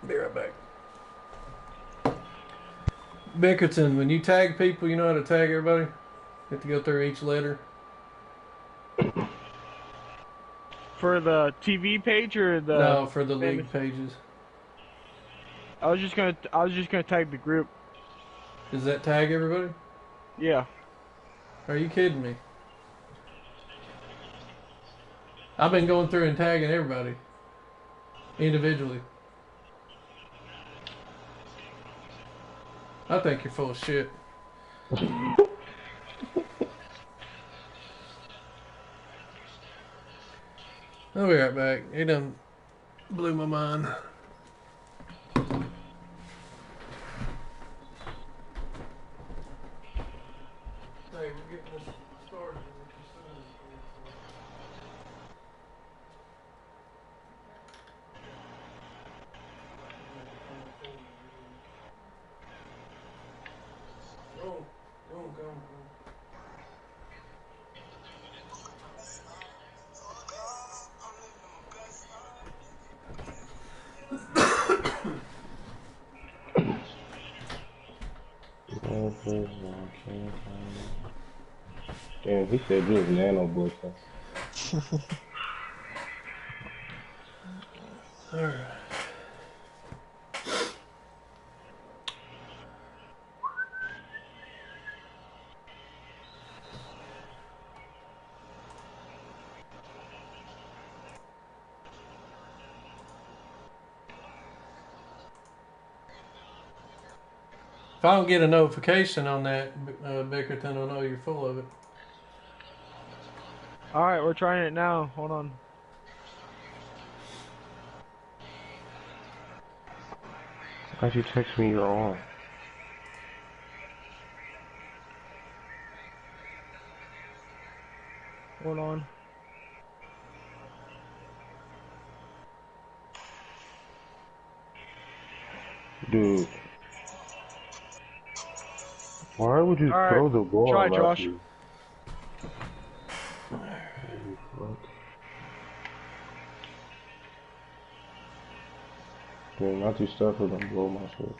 Be right back. Bickerton, when you tag people, you know how to tag everybody? You have to go through each letter. For the TV page or the... No, for the league pages. I was just gonna tag the group. Does that tag everybody? Yeah. Are you kidding me? I've been going through and tagging everybody. Individually. I think you're full of shit. I'll be right back. He done blew my mind. Hey, we're getting this started. Go. Damn, he said you was nano boy. Alright. If I don't get a notification on that, Bickerton will know you're full of it. Alright, we're trying it now. Hold on. Why'd you text me you're on? Hold on. Dude. Why would you throw the ball? Try, Josh. You? Dude, not too stuff with them blow my shit.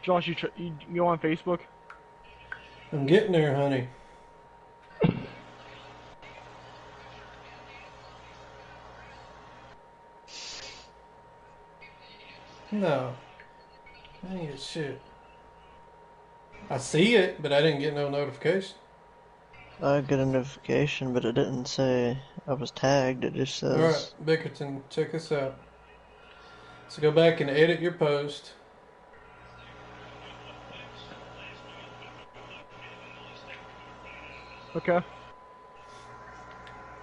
Josh, you on Facebook? I'm getting there, honey. No. I didn't get shit. I see it, but I didn't get no notification. I got a notification, but it didn't say I was tagged. It just says... Alright, Bickerton, check this out. So go back and edit your post. Okay.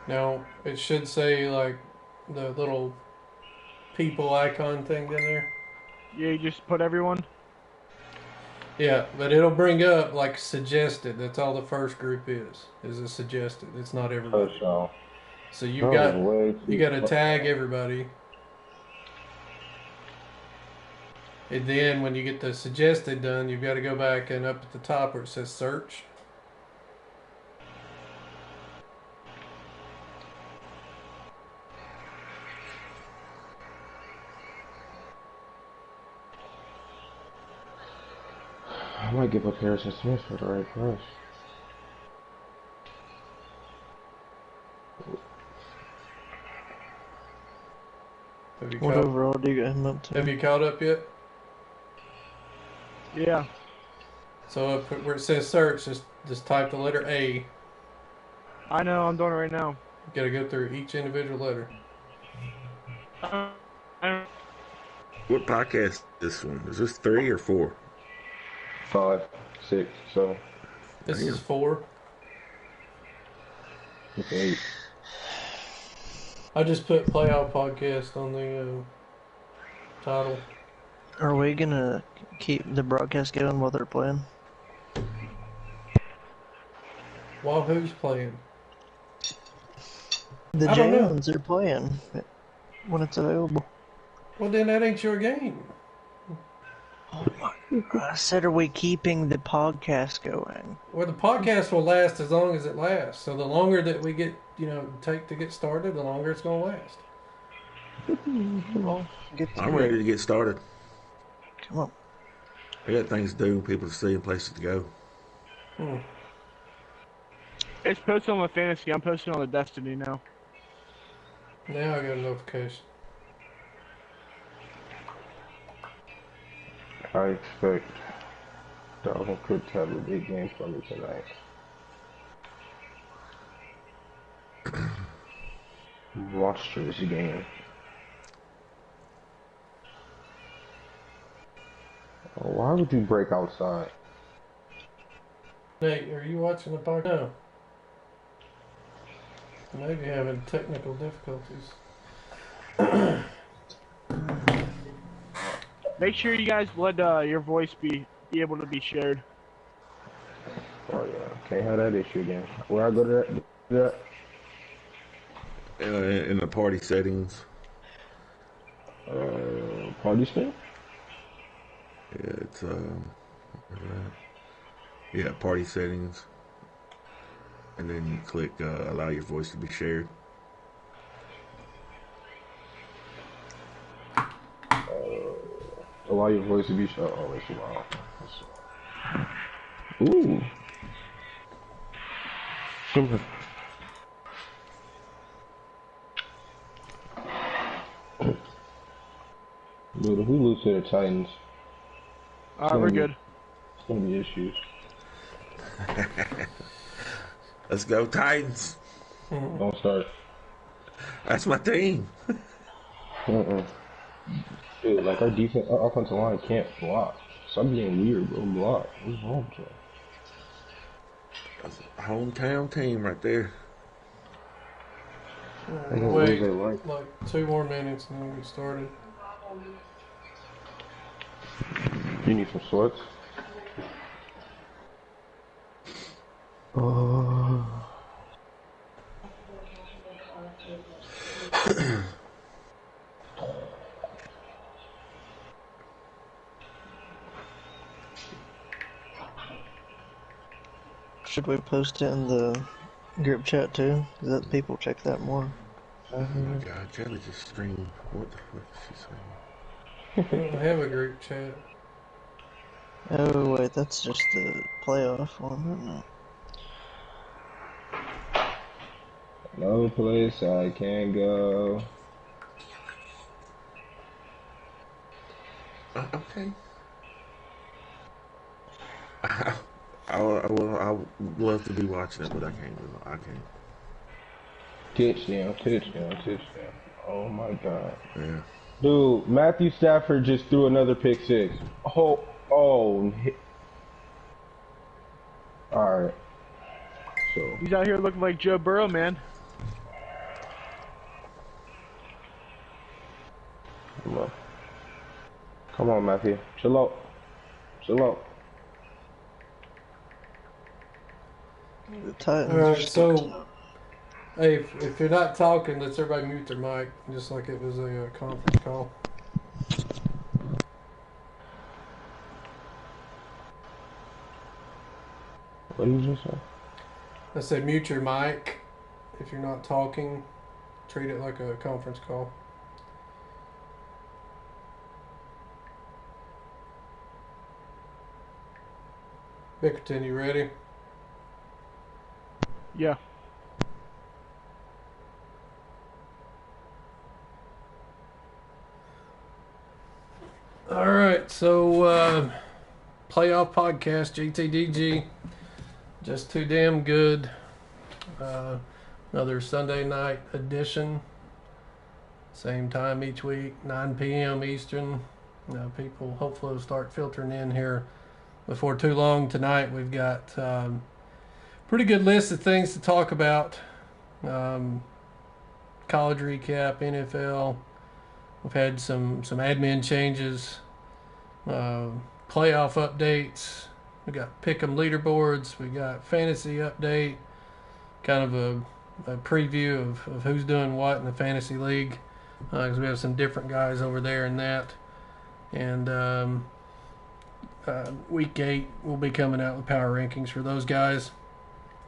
Now, it should say, like, the little people icon thing in there. Yeah, you just put everyone? Yeah, but it'll bring up, like, suggested. That's all the first group is a suggested. It's not everybody. Oh, so you got to tag everybody. And then when you get the suggested done, you've got to go back and up at the top where it says search. I might give up Harrison Smith for the right price. What overall do you got him up to? Have you caught up yet? Yeah. So where it says search, just type the letter A. I know, I'm doing it right now. You gotta go through each individual letter. What podcast is this one? Is this 3 or 4? 5, 6, 7. This is 4. It's 8. I just put Playoff Podcast on the title. Are we gonna keep the broadcast going while they're playing? While who's playing? The G.A.Ns are playing when it's available. Well, then that ain't your game. Oh my God. I said, are we keeping the podcast going? Well, the podcast will last as long as it lasts. So the longer that we take to get started, the longer it's going to last. Come on, get to I'm it. ready to get started. Come on. I got things to do, people to see, and places to go. It's posted on the fantasy. I'm posting on the Destiny now. Now I got a notification. I expect Dalvin Cook to have a big game for me tonight. Monstrous game. Oh, why would you break outside? Nate, are you watching the podcast? No. Maybe having technical difficulties. Make sure you guys let your voice be able to be shared. Oh yeah, can't have that issue again. Where I go to that? In the party settings. Party spin? Yeah, it's yeah, party settings. And then you click allow your voice to be shared. Allow your voice to be shut. Oh, let's see. Wow. Ooh. Super. Dude, if we lose to the Titans, Alright, we're good. it's gonna be issues. Let's go Titans. Don't start. That's my team. Dude, like our defense, our offensive line can't block. Stop being weird, bro. Block. What's wrong with you? That's a hometown team right there. They gonna Wait, lose their life. like 2 more minutes and then we started. You need some sweats. Should we post it in the group chat too? That people check that more. Oh my god, Jelly just streamed. What the fuck is she saying? We don't have a group chat. Oh wait, that's just the playoff one, isn't it? No place I can go. Okay. I would love to be watching it, but I can't. I can't. Touchdown, touchdown, touchdown. Oh my god. Yeah. Dude, Matthew Stafford just threw another pick six. Oh. Alright. So. He's out here looking like Joe Burrow, man. Come on, Matthew. Chill out. Chill out. The Titans. Alright, are so hey, if you're not talking, let's everybody mute their mic, just like it was a conference call. What did you just say? I said mute your mic if you're not talking. Treat it like a conference call. Bickerton, you ready? Yeah. All right, so playoff podcast, JTDG, just too damn good. Another Sunday night edition, same time each week, 9 p.m. Eastern. People hopefully will start filtering in here before too long. Tonight we've got pretty good list of things to talk about. College recap, NFL. We've had some admin changes, playoff updates. We got pick'em leaderboards. We got fantasy update, kind of a preview of who's doing what in the fantasy league, because we have some different guys over there in that. And week 8 we'll be coming out with power rankings for those guys.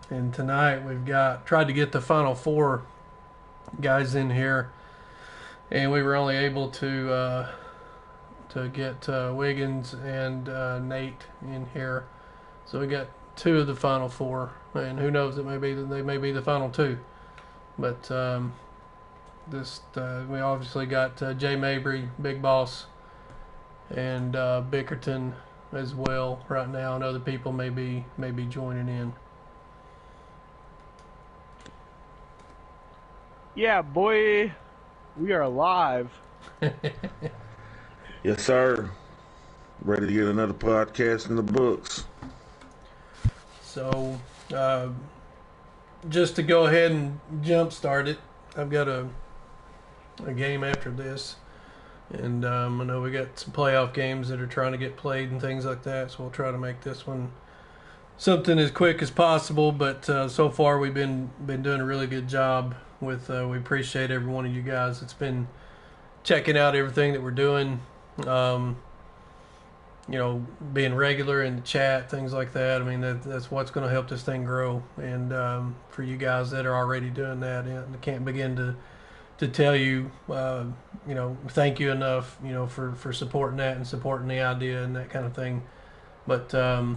And tonight we've tried to get the final 4 guys in here and we were only able to get Wiggins and Nate in here. So we got 2 of the final 4, and who knows? They may be the final 2. But we obviously got Jay Mabry, Big Boss, and Bickerton as well right now, and other people may be joining in. Yeah, boy, we are live. Yes, sir. Ready to get another podcast in the books. So, just to go ahead and jumpstart it, I've got a game after this, and I know we got some playoff games that are trying to get played and things like that, so we'll try to make this one something as quick as possible. But so far we've been doing a really good job with. We appreciate every one of you guys that's been checking out everything that we're doing. Being regular in the chat, things like that. I mean, that's what's going to help this thing grow. And for you guys that are already doing that, I can't begin to tell you, thank you enough, for supporting that and supporting the idea and that kind of thing. But I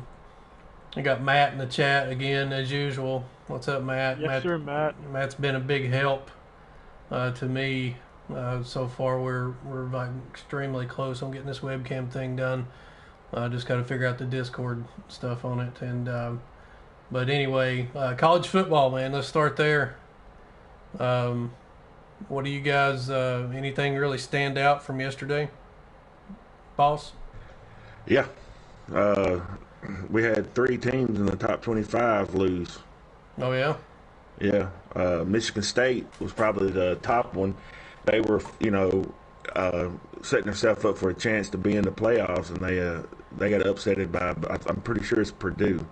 got Matt in the chat again, as usual. What's up, Matt? Yes, sir, Matt. Matt's been a big help to me. So far, we're like extremely close on getting this webcam thing done. Just got to figure out the Discord stuff on it. And but anyway, college football, man. Let's start there. What do you guys? Anything really stand out from yesterday, boss? Yeah. We had 3 teams in the top 25 lose. Oh yeah. Yeah. Michigan State was probably the top one. They were, setting themselves up for a chance to be in the playoffs, and they got upsetted by, I'm pretty sure it's Purdue.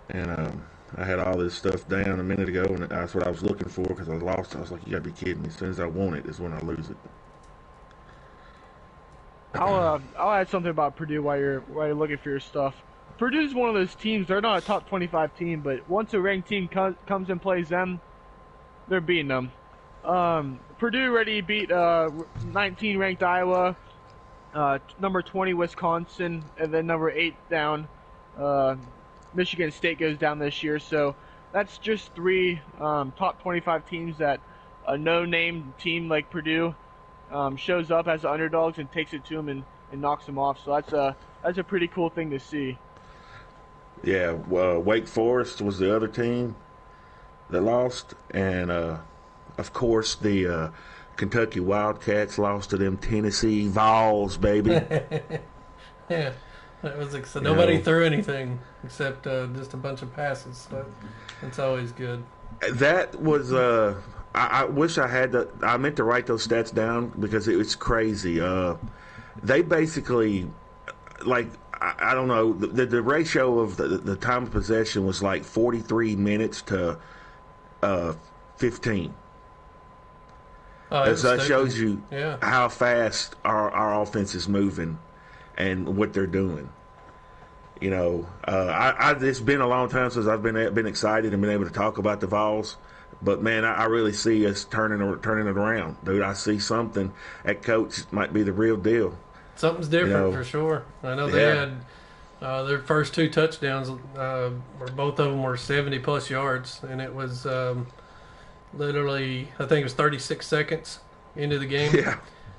And I had all this stuff down a minute ago, and that's what I was looking for because I lost. I was like, you got to be kidding me. As soon as I want it is when I lose it. I'll add something about Purdue while you're looking for your stuff. Purdue's one of those teams. They're not a top 25 team, but once a ranked team comes and plays them, they're beating them. Purdue already beat 19 ranked Iowa, number 20 Wisconsin, and then number 8 down. Michigan State goes down this year, so that's just 3 top 25 teams that a no-name team like Purdue shows up as the underdogs and takes it to them and knocks them off. So that's a pretty cool thing to see. Yeah, Wake Forest was the other team that lost, and of course the Kentucky Wildcats lost to them Tennessee Vols, baby. Yeah, that was nobody threw anything except just a bunch of passes. So it's always good. That was I wish I had I meant to write those stats down because it was crazy. They basically, like, I don't know, the ratio of the time of possession was like 43 minutes to 15. So that shows you how fast our offense is moving and what they're doing. It's been a long time since I've been excited and been able to talk about the Vols. But, man, I really see us turning it around. Dude, I see something. That coach might be the real deal. Something's different for sure. I know they had their first 2 touchdowns, or both of them were 70-plus yards, and it was literally, I think it was 36 seconds into the game. Yeah.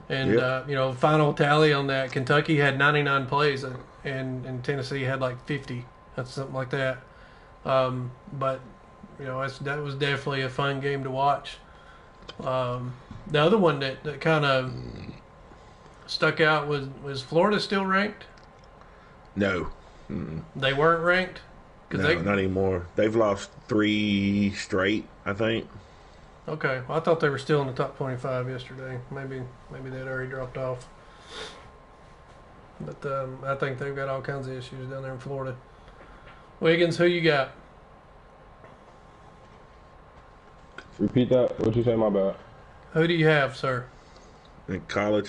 And, final tally on that, Kentucky had 99 plays, and Tennessee had like 50. That's something like that. But, that was definitely a fun game to watch. The other one that kind of stuck out was Florida still ranked? No. They weren't ranked? No, not anymore. They've lost 3 straight, I think. Okay. Well, I thought they were still in the top 25 yesterday. Maybe they'd already dropped off. But I think they've got all kinds of issues down there in Florida. Wiggins, who you got? Repeat that. What'd you say? My bad. Who do you have, sir? In college.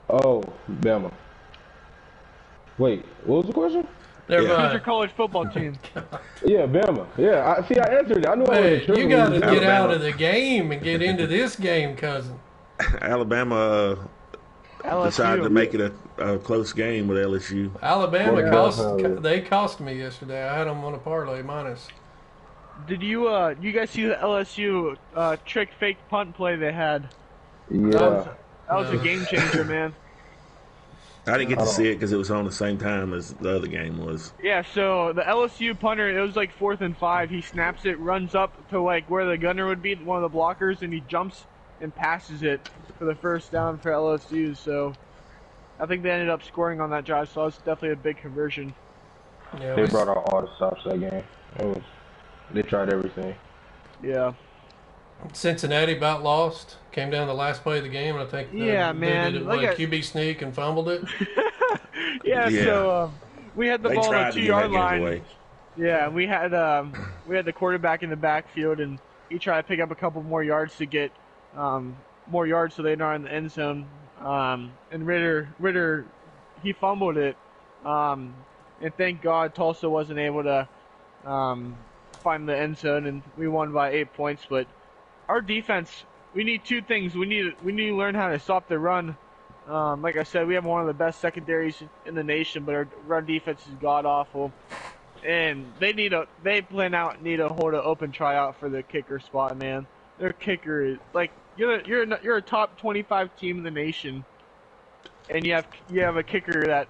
Oh, Bama. Wait, what was the question? Never Yeah. Who's your mind. college football team? Yeah, Bama. Yeah, I answered it. I knew I wasn't Hey, tripping. you got to when you get said out Alabama. of the game and get into this game, cousin. Alabama decided to LSU. make it a close game with LSU. Alabama Most definitely. they cost me yesterday. I had them on a parlay minus. Did you guys see the LSU trick fake punt play they had? Yeah. That was a No. game changer, man. I didn't get I to see don't. it because it was on the same time as the other game was. Yeah, so the LSU punter, it was like 4th and 5. He snaps it, runs up to like where the gunner would be, one of the blockers, and he jumps and passes it for the first down for LSU. So I think they ended up scoring on that drive. So it's definitely a big conversion. Yeah, They brought out all the stops that game. They tried everything. Yeah. Cincinnati about lost. Came down the last play of the game, and I think Yeah, they man. did it Like like QB sneak and fumbled it. Yeah. Yeah. So we had the They ball on tried the to give that 2-yard game line. away. Yeah, we had the quarterback in the backfield, and he tried to pick up a couple more yards to get more yards so they're not in the end zone. And Ritter, he fumbled it, and thank God Tulsa wasn't able to find the end zone, and we won by 8 points. But our defense, we need two things. We need to learn how to stop the run. Like I said, we have one of the best secondaries in the nation, but our run defense is god awful. And they need to hold an open tryout for the kicker spot, man. Their kicker is like you're a top 25 team in the nation, and you have a kicker that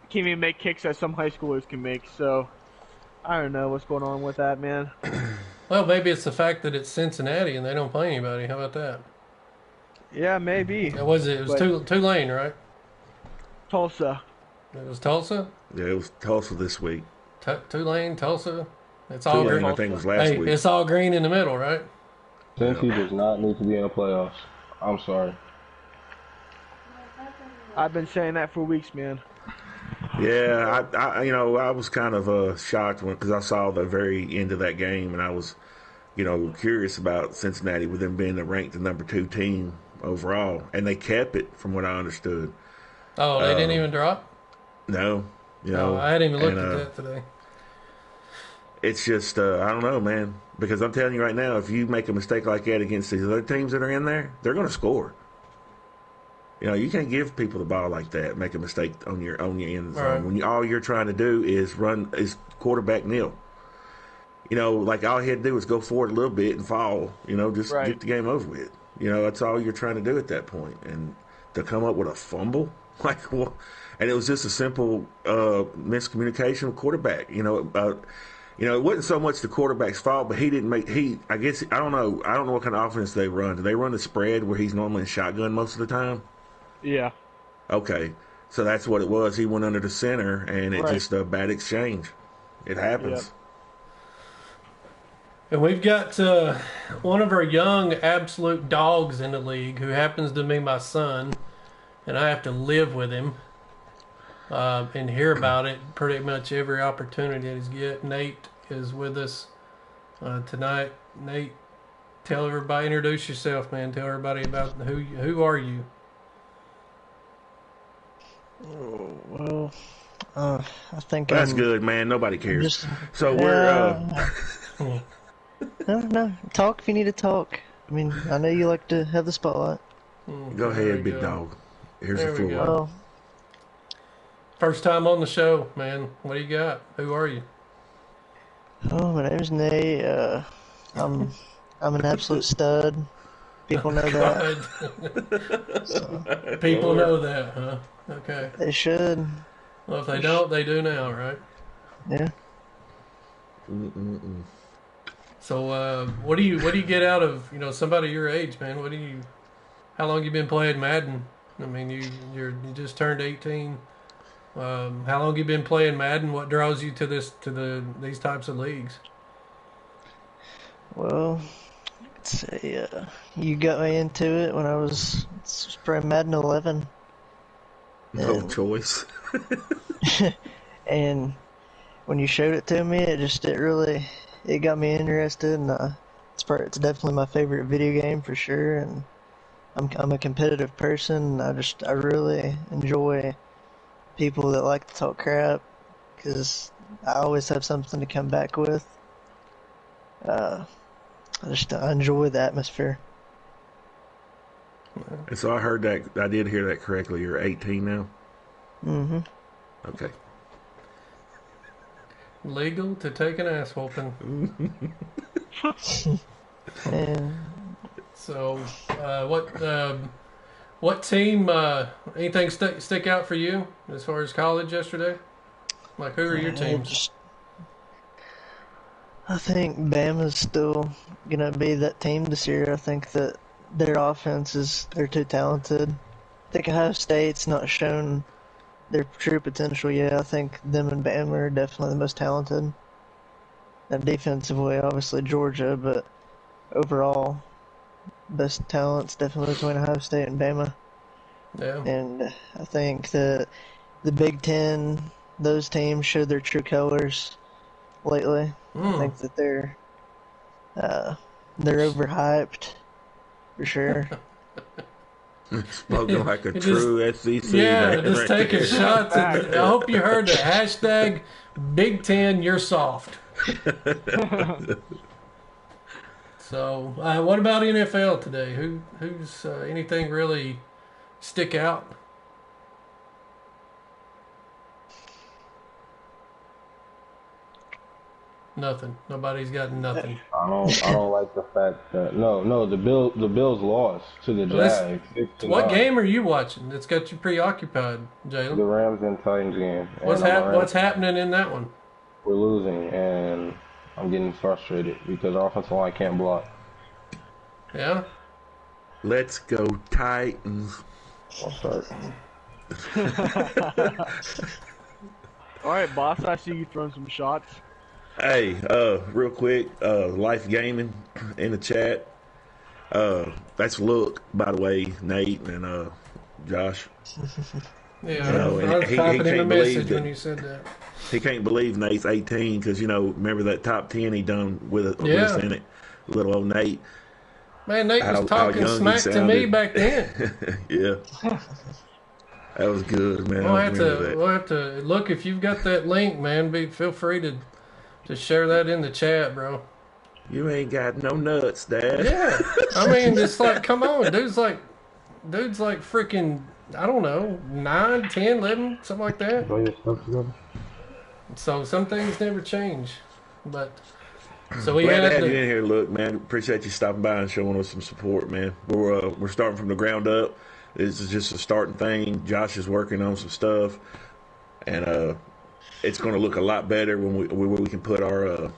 can't even make kicks that some high schoolers can make. So I don't know what's going on with that, man. Well, maybe it's the fact that it's Cincinnati and they don't play anybody. How about that? Yeah, maybe. It was Tulane, right? Tulsa. It was Tulsa. Yeah, it was Tulsa this week. Tulane, Tulsa. It's all Tulane, green. I think, was last Hey, week. it's all green in the middle, right? Cincy does not need to be in the playoffs. I'm sorry. I've been saying that for weeks, man. Yeah, I was kind of shocked because I saw the very end of that game, and I was, curious about Cincinnati with them being ranked the number 2 team overall, and they kept it from what I understood. Oh, they didn't even drop? No, No, I hadn't even looked at that today. It's just I don't know, man, because I'm telling you right now, if you make a mistake like that against these other teams that are in there, they're going to score. You can't give people the ball like that, make a mistake on your end zone right. when all you're trying to do is quarterback nil. Like all he had to do was go forward a little bit and fall. Just Right. get the game over with. That's all you're trying to do at that point. And to come up with a fumble, and it was just a simple miscommunication with quarterback. It wasn't so much the quarterback's fault, but he didn't make. I guess I don't know. I don't know what kind of offense they run. Do they run the spread where he's normally in shotgun most of the time? Yeah. Okay, so that's what it was. He went under the center, and it Right. just a bad exchange. It happens. Yep. And we've got one of our young absolute dogs in the league who happens to be my son, and I have to live with him and hear about it pretty much every opportunity that he's get. Nate is with us tonight. Nate, introduce yourself, man. Tell everybody about who are you? Oh, well, I think That's I'm good, man. Nobody cares. just. So we're No, talk if you need to talk. I mean, I know you like to have the spotlight. go There ahead, we big go. dog. Here's There the we floor. go. Well, First time on the show, man. What do you got? Who are you? my name's Nate. I'm an absolute stud. People know that. God. People know that, huh? Okay. They should. Well, if they don't, they do now, right? Yeah. So, what do you get out of somebody your age, man? How long you been playing Madden? I mean, you just turned 18. How long you been playing Madden? What draws you to these types of leagues? Well, let's say you got me into it when I was probably Madden 11. No choice. And when you showed it to me, it got me interested, and it's definitely my favorite video game for sure. And I'm a competitive person. And I really enjoy people that like to talk crap, because I always have something to come back with. I enjoy the atmosphere. And so I heard that, I did hear that correctly. You're 18 now? Mm-hmm. Okay. Legal to take an ass whooping. And So, what team? Anything stick out for you as far as college yesterday? Like, who are your teams? I think Bama's still gonna be that team this year. I think that their offenses are too talented. I think Ohio State's not shown their true potential yet. I think them and Bama are definitely the most talented. And defensively, obviously Georgia, but overall, best talents definitely between Ohio State and Bama. Yeah. And I think that the Big Ten, those teams showed their true colors lately. I think that they're overhyped for sure. Spoken like a true SEC. Yeah, man just right taking there. shots. And I hope you heard the hashtag Big Ten. You're soft. So, what about NFL today? Who's anything really stick out? Nothing. Nobody's got nothing. I don't like the fact that the Bills lost to the Jags. What game are you watching? It's got you preoccupied, Jalen. The Rams and Titans game. What's happening in that one? We're losing, and I'm getting frustrated because our offensive line can't block. Yeah. Let's go Titans. I'll start. All right, boss. I see you throwing some shots. Hey, real quick, Life Gaming in the chat. That's Look, by the way, Nate and Josh. Yeah, You know, I was he typing in a can't believe message that- when you said that. He can't believe Nate's 18 because, remember that top 10 he done with a Yeah. in it? Little old Nate. Man, Nate was How talking young he smack to me sounded. back then. Yeah. That was good, man. We'll I have remember to. that. We'll have to look if you've got that link, man. Feel free to share that in the chat, bro. You ain't got no nuts, Dad. Yeah, I mean, it's like, come on, dude's like freaking, I don't know, 9, 10, 11, something like that. Throw your stuff together. So some things never change, but so we Glad to had have you the, in here, Look, man. Appreciate you stopping by and showing us some support, man. We're starting from the ground up. This is just a starting thing. Josh is working on some stuff, and it's going to look a lot better when we can put our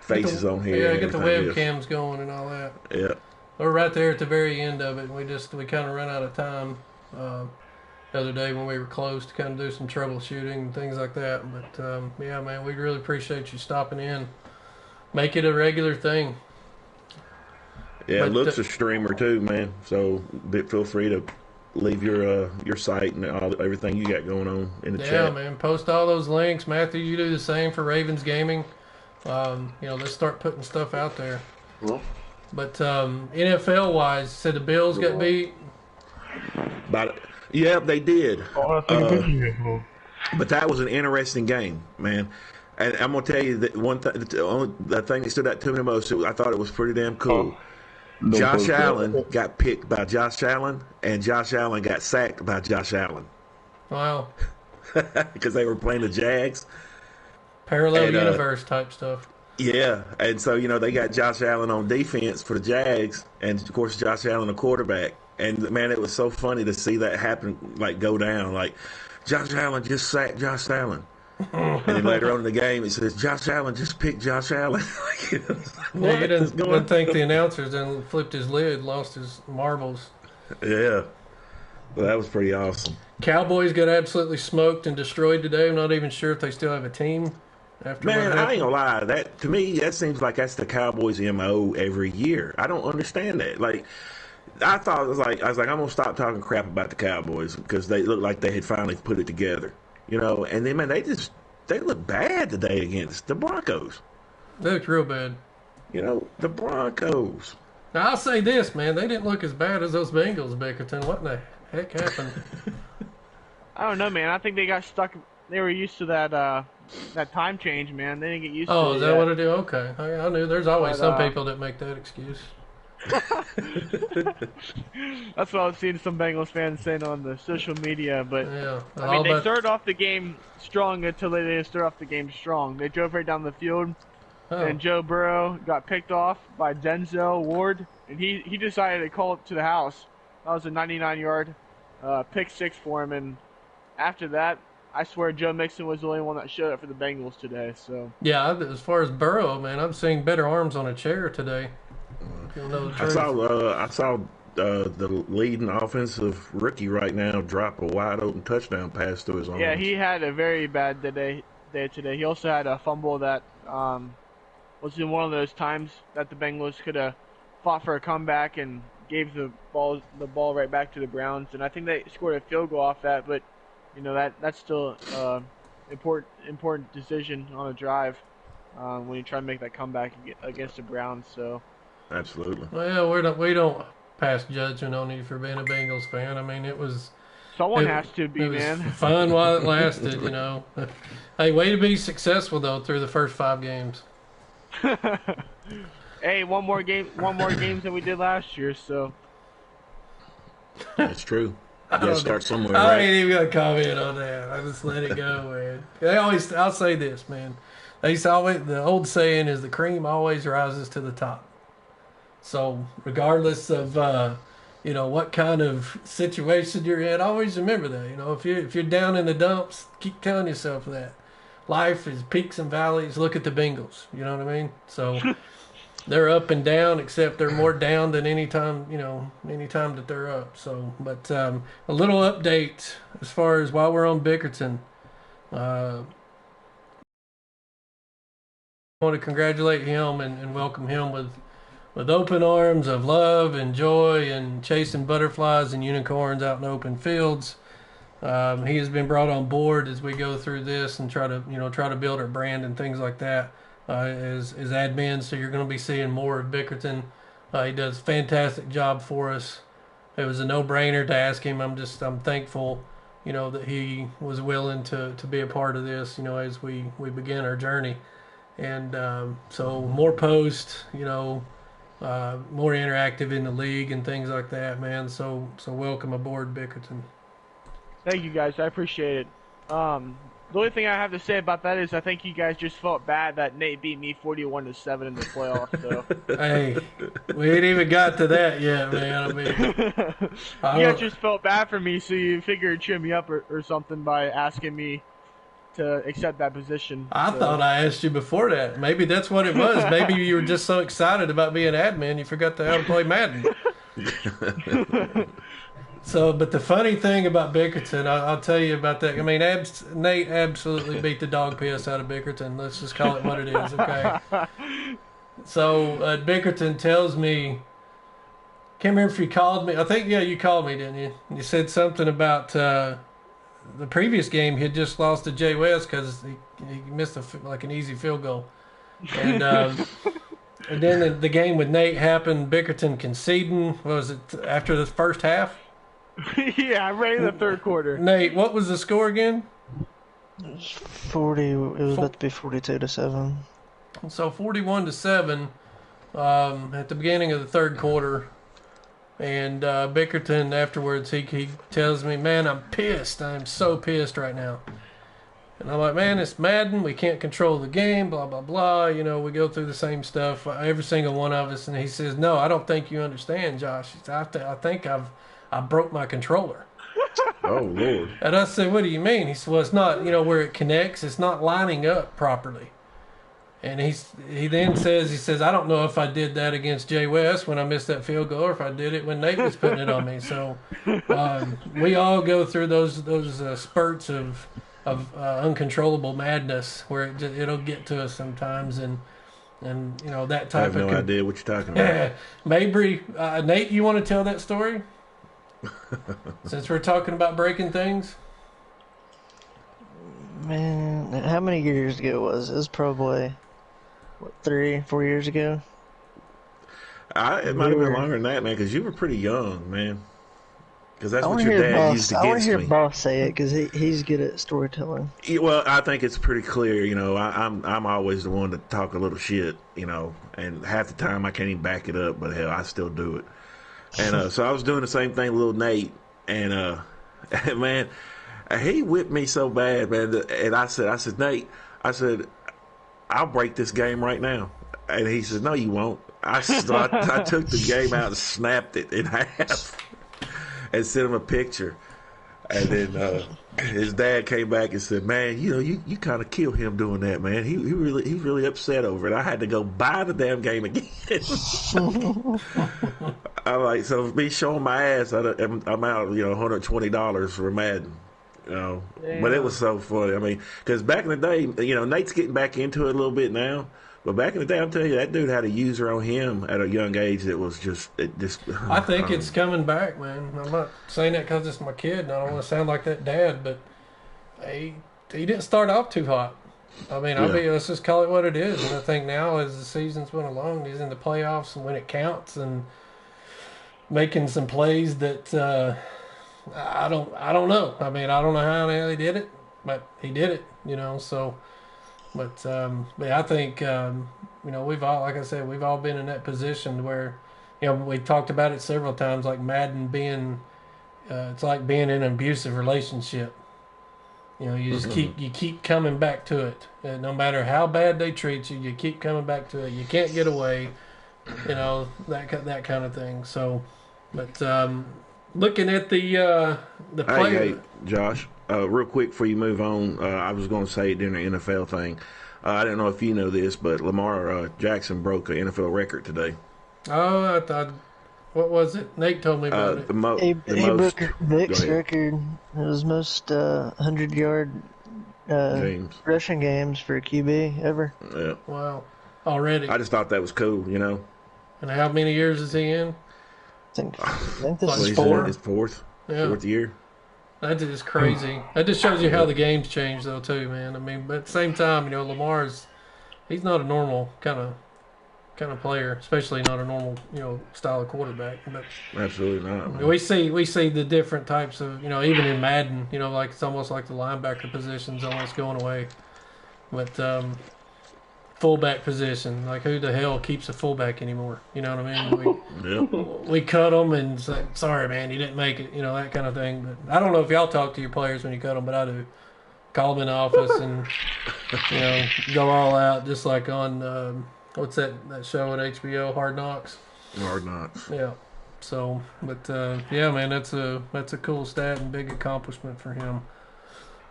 faces on here. yeah, and get the everything else. webcams going and all that. Yeah. We're right there at the very end of it. We kind of run out of time the other day when we were close to kind of do some troubleshooting and things like that. But yeah, man, we really appreciate you stopping in. Make it a regular thing. Yeah, But, Look's a streamer too, man. So feel free to leave your site and everything you got going on in the Yeah, chat. man, post all those links. Matthew, you do the same for Ravens Gaming. Let's start putting stuff out there. Well, But NFL wise, said the Bills got beat. But yeah, they did. But that was an interesting game, man. And I'm gonna tell you that the thing that stood out to me the most, I thought it was pretty damn cool. Josh Allen got picked by Josh Allen, and Josh Allen got sacked by Josh Allen Wow, because they were playing the Jags. parallel And, universe type stuff. Yeah, and so they got Josh Allen on defense for the Jags, and of course Josh Allen a quarterback. And man, it was so funny to see that happen, like go down. Like Josh Allen just sacked Josh Allen, and then later on in the game, it says Josh Allen just picked Josh Allen. Yeah, you didn't think the announcers then flipped his lid, lost his marbles. Yeah, well, that was pretty awesome. Cowboys got absolutely smoked and destroyed today. I'm not even sure if they still have a team after what Man, I happened. ain't gonna lie. That to me, that seems like that's the Cowboys' MO every year. I don't understand that. Like, I thought I was like, I'm gonna stop talking crap about the Cowboys because they looked like they had finally put it together, And then, man, they look bad today against the Broncos. They looked real bad. The Broncos. Now, I'll say this, man. They didn't look as bad as those Bengals, Bickerton. What in the heck happened? I don't know, man. I think they got stuck. They were used to that that time change, man. They didn't get used to Oh, it is that yet. what it is? Okay. I knew there's always But, some people that make that excuse. That's what I was seeing some Bengals fans saying on the social media. But Yeah. I mean, they started off the game strong until they didn't start off the game strong. They drove right down the field, and Joe Burrow got picked off by Denzel Ward, and he decided to call it to the house. That was a 99-yard pick six for him, and after that, I swear Joe Mixon was the only one that showed up for the Bengals today. So yeah, as far as Burrow, man, I'm seeing better arms on a chair today. If you'll know the truth. I saw the leading offensive rookie right now drop a wide open touchdown pass to his arms. yeah, he had a very bad day today. He also had a fumble that was in one of those times that the Bengals could have fought for a comeback and gave the ball right back to the Browns, and I think they scored a field goal off that. But you know that's still important decision on a drive when you try to make that comeback against the Browns. So Absolutely. Well, we don't pass judgment on you for being a Bengals fan. I mean, someone has to be, it was man. fun while it lasted, you know. Hey, way to be successful though through the first 5 games. Hey, one more games than we did last year. So That's true. You gotta start somewhere, I right? ain't even gonna comment on that. I just let it go, man. I'll say this, man. The old saying is the cream always rises to the top. So regardless of what kind of situation you're in, always remember that. You know, if you're down in the dumps, keep telling yourself that. Life is peaks and valleys. Look at the Bengals. You know what I mean? So they're up and down, except they're more down than any time that they're up. So, but a little update as far as while we're on Bickerton. I want to congratulate him and welcome him with open arms of love and joy and chasing butterflies and unicorns out in open fields. He has been brought on board as we go through this and try to build our brand and things like that as admin. So you're going to be seeing more of Bickerton. He does a fantastic job for us. It was a no-brainer to ask him. I'm thankful, that he was willing to be a part of this, as we begin our journey. And so more posts, more interactive in the league and things like that, man. So welcome aboard, Bickerton. thank you guys, I appreciate it. The only thing I have to say about that is I think you guys just felt bad that Nate beat me 41-7 in the playoffs. So Hey, we ain't even got to that yet, man. I mean, you guys just felt bad for me, so you figured cheer me up or something by asking me to accept that position. I thought I asked you before that. Maybe that's what it was. Maybe you were just so excited about being admin you forgot how to play Madden. So, but the funny thing about Bickerton, I'll tell you about that. I mean, Nate absolutely beat the dog piss out of Bickerton. Let's just call it what it is, okay? So, Bickerton tells me, can't remember if you called me. I think, yeah, you called me, didn't you? You said something about the previous game. He had just lost to Jay West because he missed an easy field goal. And and then the game with Nate happened, Bickerton conceding. What was it, after the first half? Yeah, right in the third quarter. Nate, what was the score again? It was 40. It was about to be 42-7. So 41-7 at the beginning of the third quarter, and Bickerton afterwards he tells me, "Man, I'm pissed. I'm so pissed right now." And I'm like, "Man, it's Madden. We can't control the game. Blah blah blah. We go through the same stuff, every single one of us." And he says, "No, I don't think you understand, Josh. I think I broke my controller." Oh, Lord. And I said, "What do you mean?" He said, "Well, it's not, where it connects, it's not lining up properly." And he then says, "I don't know if I did that against Jay West when I missed that field goal, or if I did it when Nate was putting it on me." So we all go through those spurts of uncontrollable madness where it'll get to us sometimes, and that type of. I have no idea what you're talking about. Maybe Nate, you want to tell that story? Since we're talking about breaking things. Man, how many years ago was it? It was probably, 3-4 years ago? It might have been longer than that, man, because you were pretty young, man. Because that's I what want to your hear dad Boss. used I want to against hear me. Boss say it because he's good at storytelling. Well, I think it's pretty clear. I'm always the one to talk a little shit. And half the time I can't even back it up, but hell, I still do it. And so I was doing the same thing with little Nate, and man, he whipped me so bad, man. And I said, Nate, I said, I'll break this game right now. And he said, no, you won't. I took the game out and snapped it in half and sent him a picture. And then his dad came back and said, man, you kind of killed him doing that, man. He's really upset over it. I had to go buy the damn game again. I'm like, so me showing my ass, I'm out, $120 for Madden. But it was so funny. I mean, because back in the day, Nate's getting back into it a little bit now. But back in the day, I'm telling you, that dude had a user on him at a young age that was just. I think it's coming back, man. I'm not saying that because it's my kid, and I don't want to sound like that dad, but he didn't start off too hot. I mean, let's just call it what it is. And I think now, as the seasons went along, he's in the playoffs and when it counts, and making some plays that I don't know. I mean, I don't know how he did it, but he did it. So. But I think we've all, like I said, we've all been in that position where we talked about it several times, like Madden being it's like being in an abusive relationship. You just keep coming back to it. No matter how bad they treat you, you keep coming back to it. You can't get away. That kind of thing. So, but looking at the player. Hey, Josh. Real quick before you move on, I was going to say during the NFL thing, I don't know if you know this, but Lamar Jackson broke an NFL record today. Oh, I thought, what was it? Nate told me about it. He broke Vic's record. It was most 100-yard rushing games for a QB ever. Yeah. Wow. Already. I just thought that was cool, And how many years is he in? I think this is his fourth year. That is crazy. That just shows you how the game's changed, though, too, man. I mean, but at the same time, he's not a normal kind of player, especially not a normal, style of quarterback. But absolutely not. Man. We see the different types of, even in Madden, like it's almost like the linebacker position's almost going away. But fullback position, like who the hell keeps a fullback anymore? You know what I mean? We cut them and say, sorry, man, you didn't make it. That kind of thing. But I don't know if y'all talk to your players when you cut them, but I do. Call them in the office and go all out, just like on what's that show on HBO, Hard Knocks. Hard Knocks. Yeah. So, but man, that's a cool stat and big accomplishment for him.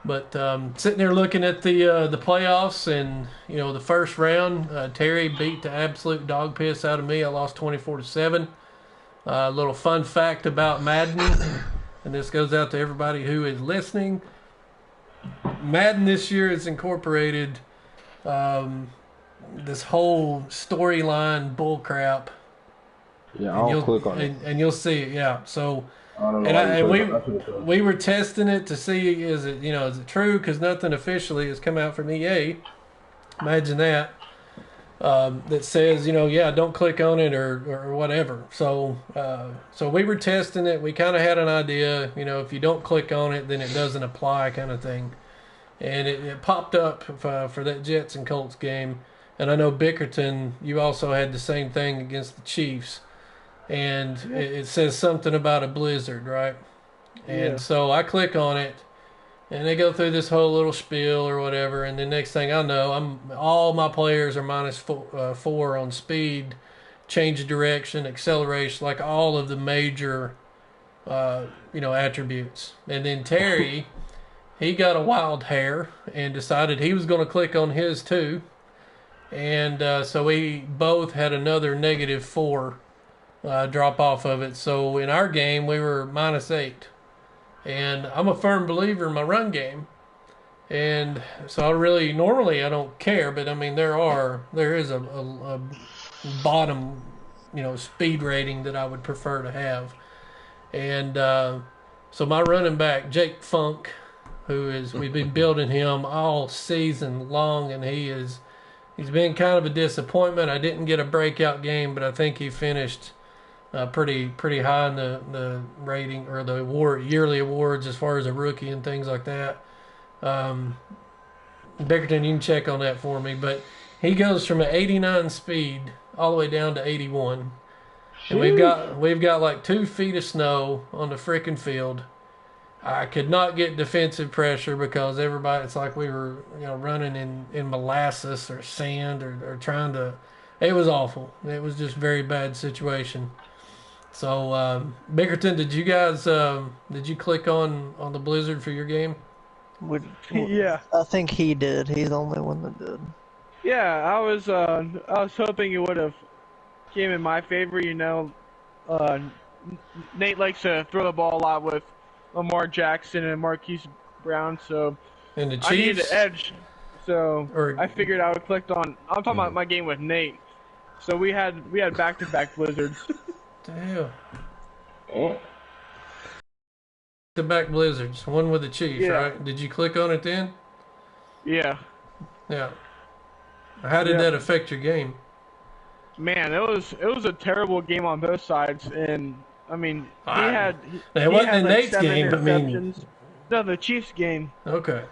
But sitting there looking at the playoffs and the first round, Terry beat the absolute dog piss out of me. I lost 24-7. A little fun fact about Madden, and this goes out to everybody who is listening. Madden this year has incorporated this whole storyline bullcrap. Yeah, I'll click on it. And you'll see it. Yeah, so. I don't know. We were testing it to see is it true, because nothing officially has come out from EA. Imagine that. That says don't click on it or whatever. So we were testing it. We kind of had an idea. If you don't click on it, then it doesn't apply, kind of thing. And it popped up for that Jets and Colts game. And I know Bickerton, you also had the same thing against the Chiefs. And it says something about a blizzard, right? And so I click on it, and they go through this whole little spiel or whatever, and the next thing I know, all my players are minus 4 on speed, change of direction, acceleration, like all of the major, attributes. And then Terry, he got a wild hair and decided he was going to click on his too, and so we both had another -4. Drop off of it. So in our game, we were -8. And I'm a firm believer in my run game. And so normally I don't care, but I mean, there is a bottom, speed rating that I would prefer to have. And so my running back, Jake Funk, we've been building him all season long, and he's been kind of a disappointment. I didn't get a breakout game, but I think he finished pretty high in the rating or the yearly awards as far as a rookie and things like that. Bickerton, you can check on that for me, but he goes from an 89 speed all the way down to 81, and we've got like 2 feet of snow on the freaking field. I could not get defensive pressure because everybody, it's like we were, running in molasses or sand or trying to. It was awful. It was just a very bad situation. So, Bickerton, did you click on the Blizzard for your game? Yeah. I think he did. He's the only one that did. Yeah, I was hoping it would have came in my favor. Nate likes to throw the ball a lot with Lamar Jackson and Marquise Brown, so And the I needed Chiefs? an edge. So I figured I would click on. I'm talking about my game with Nate. So we had back-to-back Blizzards. Damn. Oh. The back Blizzards, one with the Chiefs, Yeah. right? Did you click on it then? Yeah. Yeah. How did that affect your game? Man, it was a terrible game on both sides, and I mean It wasn't in like Nate's 7 game, but interceptions. No, the Chiefs game. Okay.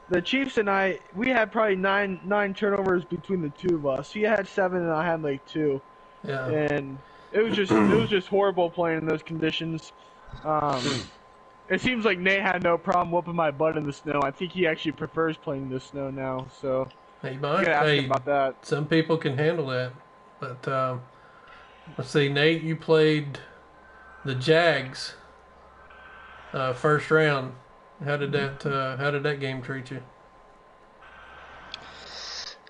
The Chiefs and we had probably nine turnovers between the two of us. He had 7 and I had like 2. Yeah. And it was just horrible playing in those conditions. It seems like Nate had no problem whooping my butt in the snow. I think he actually prefers playing in the snow now. So He I'm might. gonna ask him about that. Some people can handle that. But let's see, Nate, you played the Jags first round. How did that game treat you?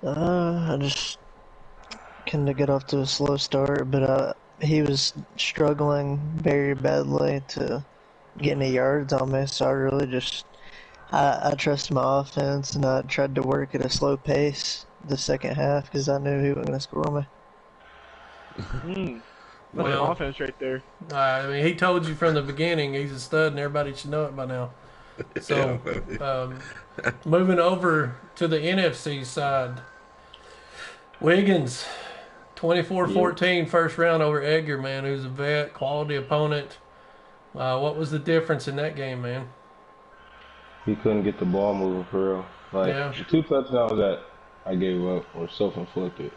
I just kind of got off to a slow start, but he was struggling very badly to get any yards on me, so I really I trusted my offense, and I tried to work at a slow pace the second half because I knew he wasn't going to score me. That's an offense right there. I mean, he told you from the beginning he's a stud, and everybody should know it by now. So, moving over to the NFC side, Wiggins, 24-14 first round over Edgar, man, who's a vet, quality opponent. What was the difference in that game, man? He couldn't get the ball moving for real. The 2 touchdowns that I gave up were self-inflicted.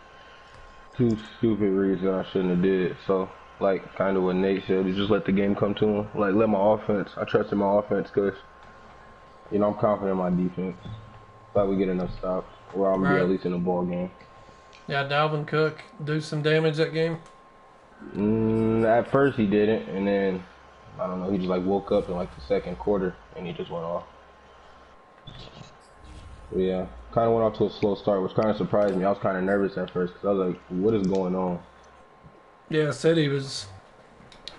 2 stupid reads that I shouldn't have did. So, kind of what Nate said, is just let the game come to him. Let my offense. I trusted my offense because, I'm confident in my defense. Thought we get enough stops where I'm going to be at least in the ball game. Yeah, Dalvin Cook do some damage that game? At first he didn't, and then, I don't know, he just woke up in the second quarter and he just went off. But yeah, kind of went off to a slow start, which kind of surprised me. I was kind of nervous at first because I was like, what is going on? Yeah, I said he was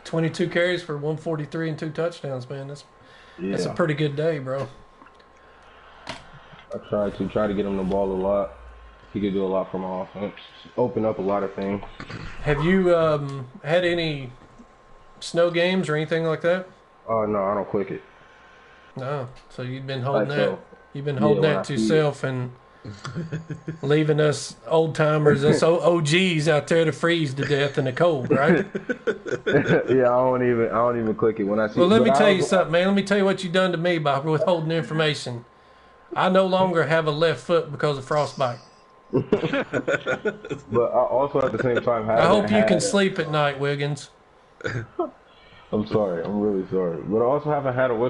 22 carries for 143 and 2 touchdowns, man. That's a pretty good day, bro. I tried to get him the ball a lot. He could do a lot for my offense. Open up a lot of things. Have you had any snow games or anything like that? Oh, no, I don't click it. No. So you've been holding that. So. You've been holding that to yourself and leaving us old timers, us OGs out there to freeze to death in the cold, right? Yeah, I don't even click it when I see. Well, let me tell you something, man. Let me tell you what you've done to me by withholding information. I no longer have a left foot because of frostbite. But I also at the same time I hope you can sleep at night, Wiggins. I'm sorry. I'm really sorry. But I also haven't had an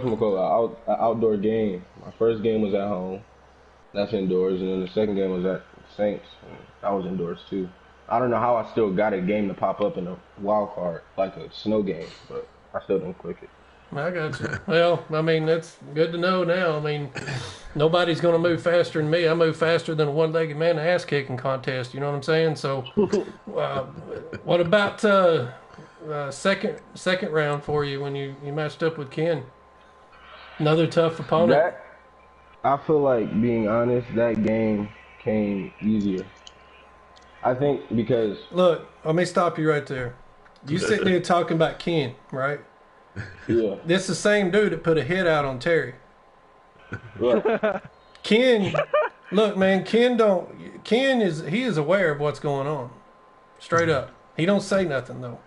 outdoor game. My first game was at home. That's indoors. And then the second game was at Saints. That was indoors, too. I don't know how I still got a game to pop up in a wild card, like a snow game, but I still didn't click it. I got you. Well, I mean, that's good to know now. I mean, nobody's going to move faster than me. I move faster than a one-legged man ass-kicking contest. You know what I'm saying? So, what about second round for you when you matched up with Ken? Another tough opponent. I feel like, being honest, that game came easier. I think because... Look, let me stop you right there. You sitting there talking about Ken, right? Yeah. This is the same dude that put a hit out on Terry. Yeah. Ken, look, man, Ken is aware of what's going on. Straight up. He don't say nothing, though.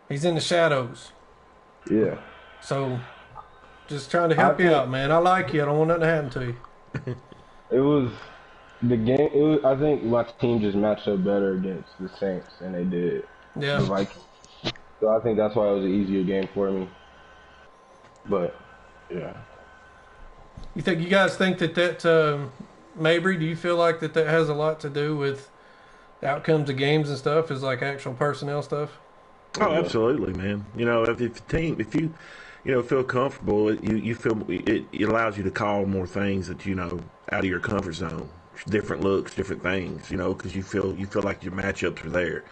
He's in the shadows. Yeah. So, just trying to help you out, man. I like you. I don't want nothing to happen to you. It was the game. I think my team just matched up better against the Saints than they did the Vikings. So I think that's why it was an easier game for me. But yeah. You guys think that Mabry? Do you feel like that has a lot to do with outcomes of games and stuff? Is like actual personnel stuff? Oh, absolutely, man. You know, if you feel comfortable, you feel it allows you to call more things that out of your comfort zone, different looks, different things. Because you feel like your matchups are there.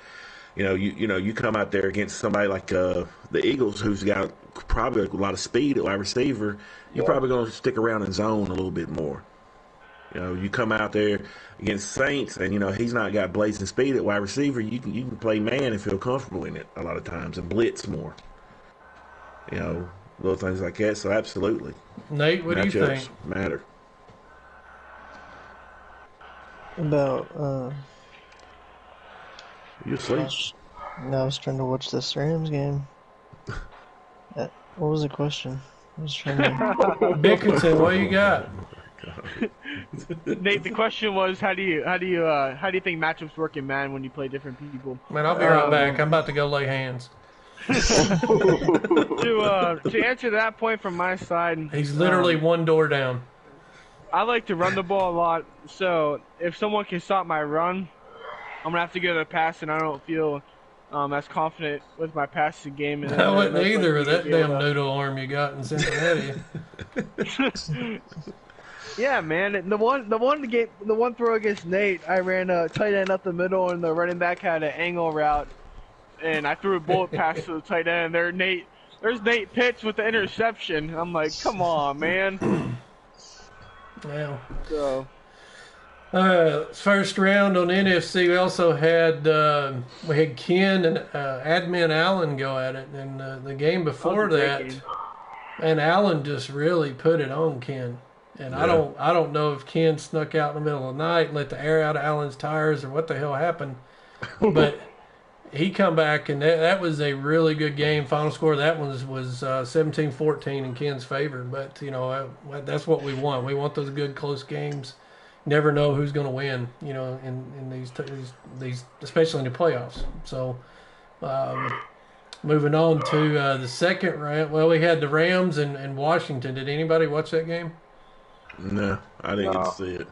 You come out there against somebody like the Eagles, who's got probably a lot of speed at wide receiver. You're probably going to stick around in zone a little bit more. You come out there against Saints, and he's not got blazing speed at wide receiver. You can play man and feel comfortable in it a lot of times and blitz more. Little things like that. So absolutely, Nate, what do you think? Matter about you asleep? I was trying to watch this Rams game. What was the question? I was trying to. Bickerton, what you got? Nate, the question was, how do you think matchups work in Madden when you play different people? Man, I'll be right back. I'm about to go lay hands. To answer that point from my side, he's literally one door down. I like to run the ball a lot, so if someone can stop my run, I'm gonna have to go to the pass, and I don't feel as confident with my passing game. I wouldn't either with that damn noodle arm you got in Cincinnati. Yeah, man. The one throw against Nate, I ran a tight end up the middle, and the running back had an angle route, and I threw a bullet pass to the tight end. There's Nate Pitts with the interception. I'm like, come on, man. Well, so. First round on NFC, we also had Ken and Admin Allen go at it, and the game before that, and Allen just really put it on Ken. And I don't know if Ken snuck out in the middle of the night and let the air out of Allen's tires or what the hell happened, but he come back, and that was a really good game. Final score of that one was 17-14 in Ken's favor. But that's what we want. We want those good close games. Never know who's going to win. In these especially in the playoffs. So moving on to the second round. Well, we had the Rams and Washington. Did anybody watch that game? No, I didn't get to see it.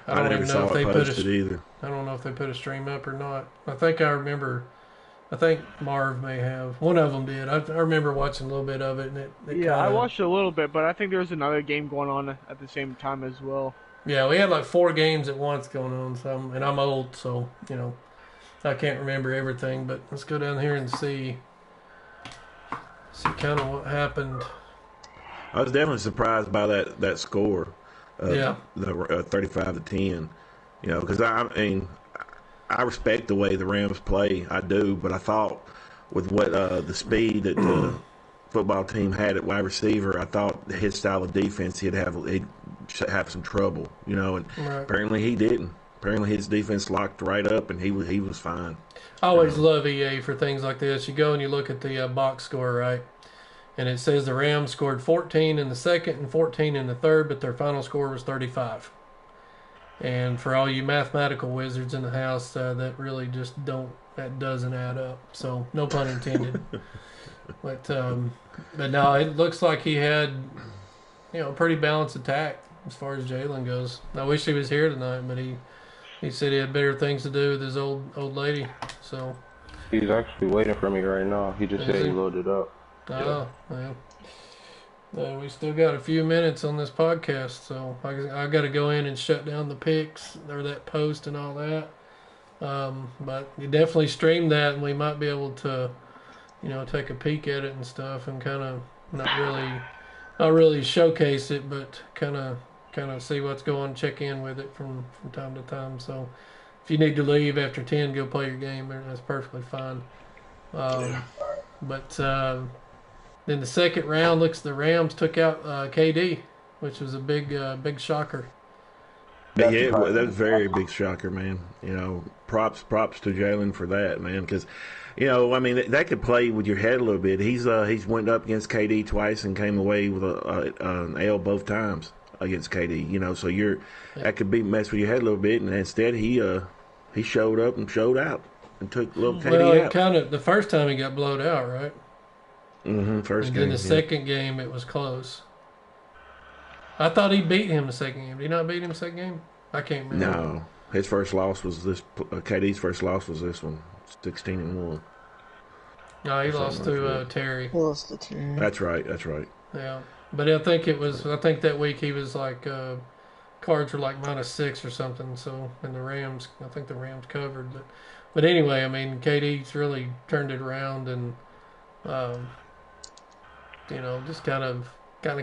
I don't even know if they put it either. I don't know if they put a stream up or not. I think Marv may have. One of them did. I remember watching a little bit of it. And I watched a little bit, but I think there was another game going on at the same time as well. Yeah, we had like 4 games at once going on. And I'm old, so I can't remember everything. But let's go down here and see kind of what happened. I was definitely surprised by that score. The 35-10. Because I respect the way the Rams play. I do, but I thought with what the speed that the football team had at wide receiver, I thought his style of defense he'd have some trouble. And apparently he didn't. Apparently his defense locked right up, and he was fine. I always love EA for things like this. You go and you look at the box score, right? And it says the Rams scored 14 in the second and 14 in the third, but their final score was 35. And for all you mathematical wizards in the house, that really just that doesn't add up. So no pun intended. But no, it looks like he had, a pretty balanced attack as far as Jalen goes. I wish he was here tonight, but he said he had better things to do with his old lady. So he's actually waiting for me right now. He just said he loaded up. Oh, well. We still got a few minutes on this podcast, so I got to go in and shut down the pics or that post and all that. But you definitely stream that, and we might be able to, take a peek at it and stuff, and kind of not really showcase it, but kind of see what's going on, check in with it from time to time. So if you need to leave after 10, go play your game. That's perfectly fine. But then the second round, the Rams took out KD, which was a big shocker. Yeah, That surprised that's me. a very big shocker, man. You know, props to Jalen for that, man. Because, you know, I mean, that could play with your head a little bit. He's went up against KD twice and came away with an L both times against KD. You know, so that could be mess with your head a little bit. And instead, he showed up and showed out and took little KD Well, it out. kind of the first time he got blowed out, right? First and game. then the second game it was close. I thought he beat him the second game. Did he not beat him the second game? I can't remember. No, his first loss was this. KD's first loss was this one, 16-1. No, he lost to Terry. He lost to Terry. That's right. Yeah, but I think that week he was like cards were like -6 or something. So and I think the Rams covered. But anyway, I mean KD's really turned it around and just kind of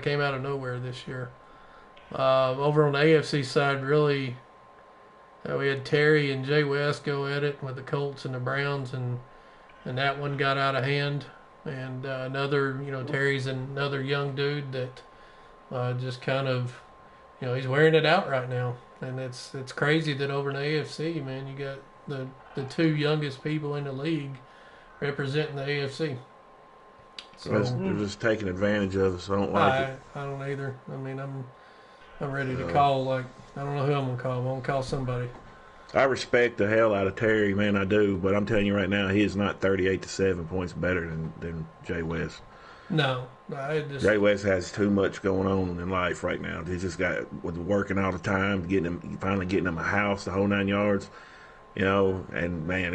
came out of nowhere this year. Over on the AFC side, really, we had Terry and Jay West go at it with the Colts and the Browns, and that one got out of hand. And Terry's another young dude that just kind of, he's wearing it out right now. And it's crazy that over in the AFC, man, you got the two youngest people in the league representing the AFC. So they're just taking advantage of us. I don't like it. I don't either. I mean, I'm ready to call, I don't know who I'm going to call. I'm going to call somebody. I respect the hell out of Terry, man, I do. But I'm telling you right now, he is not 38 to 7 points better than Jay West. No. Jay West has too much going on in life right now. He's just got with working all the time, finally getting him a house, the whole 9 yards. And man,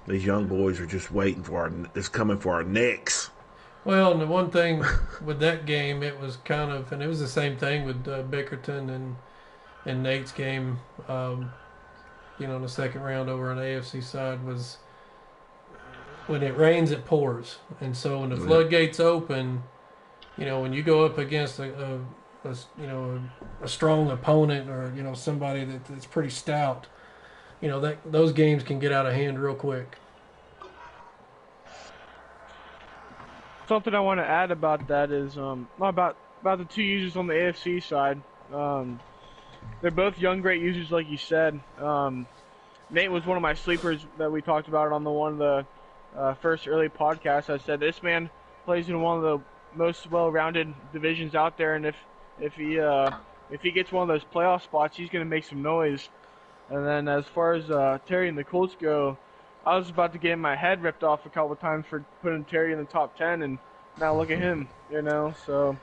these young boys are just waiting it's coming for our necks. Well, and the one thing with that game, it was kind of, and it was the same thing with Bickerton and Nate's game, in the second round over on the AFC side, was when it rains, it pours. And so when the floodgates open, when you go up against a strong opponent or, somebody that's pretty stout, those games can get out of hand real quick. Something I want to add about that is about the two users on the AFC side. They're both young, great users, like you said. Nate was one of my sleepers that we talked about on one of the first early podcasts. I said this man plays in one of the most well-rounded divisions out there, and if he gets one of those playoff spots, he's going to make some noise. And then as far as Terry and the Colts go, I was about to get my head ripped off a couple of times for putting Terry in the top 10, and now look at him, so.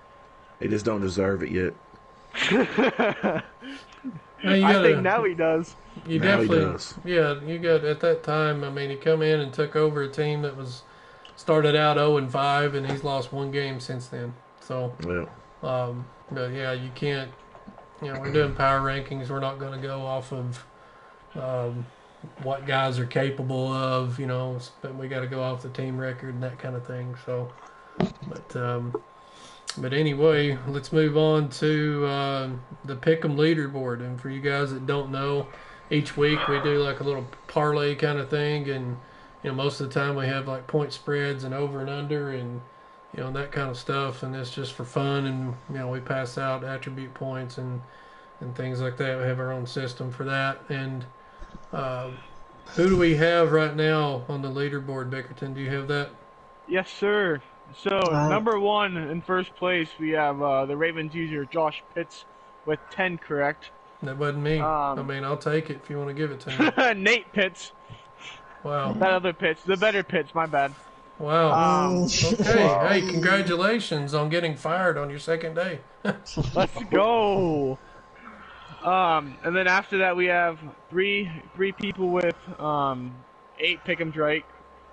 He just don't deserve it yet. I think now he does. You now definitely, he does. Yeah, you got, at that time, I mean, he come in and took over a team that started out 0-5, and he's lost one game since then. So, but yeah, you can't, we're doing power rankings. We're not going to go off of what guys are capable of, but we got to go off the team record and that kind of thing. So, but anyway, let's move on to the Pick'em leaderboard. And for you guys that don't know, each week we do like a little parlay kind of thing, and most of the time we have like point spreads and over and under, and that kind of stuff. And it's just for fun, and we pass out attribute points and things like that. We have our own system for that. And who do we have right now on the leaderboard, Bickerton? Do you have that? Yes, sir. So, number one in first place, we have the Ravens user Josh Pitts with 10 correct. That wasn't me. I mean, I'll take it if you want to give it to me. Nate Pitts. Wow. That other Pitts. The better Pitts, my bad. Wow. Okay. Hey, congratulations on getting fired on your second day. Let's go. And then after that, we have three people with 8 pick'ems right,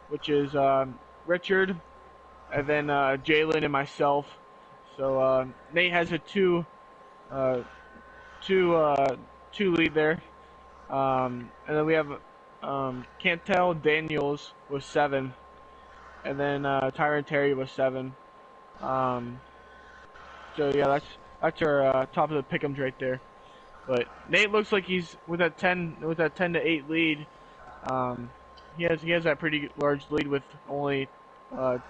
which is Richard, and then Jalen and myself. So Nate has a two lead there. And then we have Cantel Daniels with 7, and then Tyron Terry with 7. So yeah, that's our top of the pick'ems right there. But Nate looks like he's with that 10 to 8 lead. He has that pretty large lead with only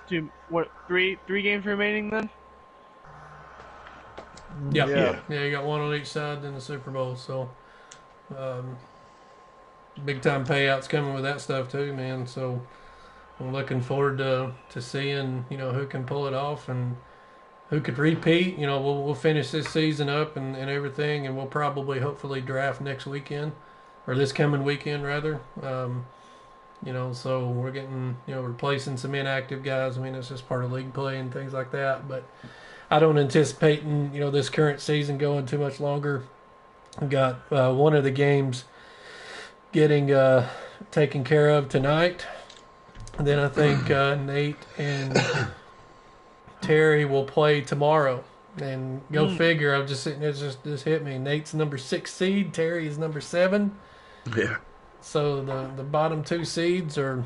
3 games remaining then. Yeah. You got one on each side in the Super Bowl. So, big time payouts coming with that stuff too, man. So, I'm looking forward to seeing who can pull it off and who could repeat. We'll finish this season up and everything, and we'll probably hopefully draft next weekend or this coming weekend rather. So we're getting replacing some inactive guys. I mean, it's just part of league play and things like that. But I don't anticipate this current season going too much longer. We got one of the games getting taken care of tonight. And then I think Nate and Terry will play tomorrow. And go figure. I'm just sitting there, just hit me. Nate's number 6 seed. Terry is number 7. Yeah. So the bottom 2 seeds are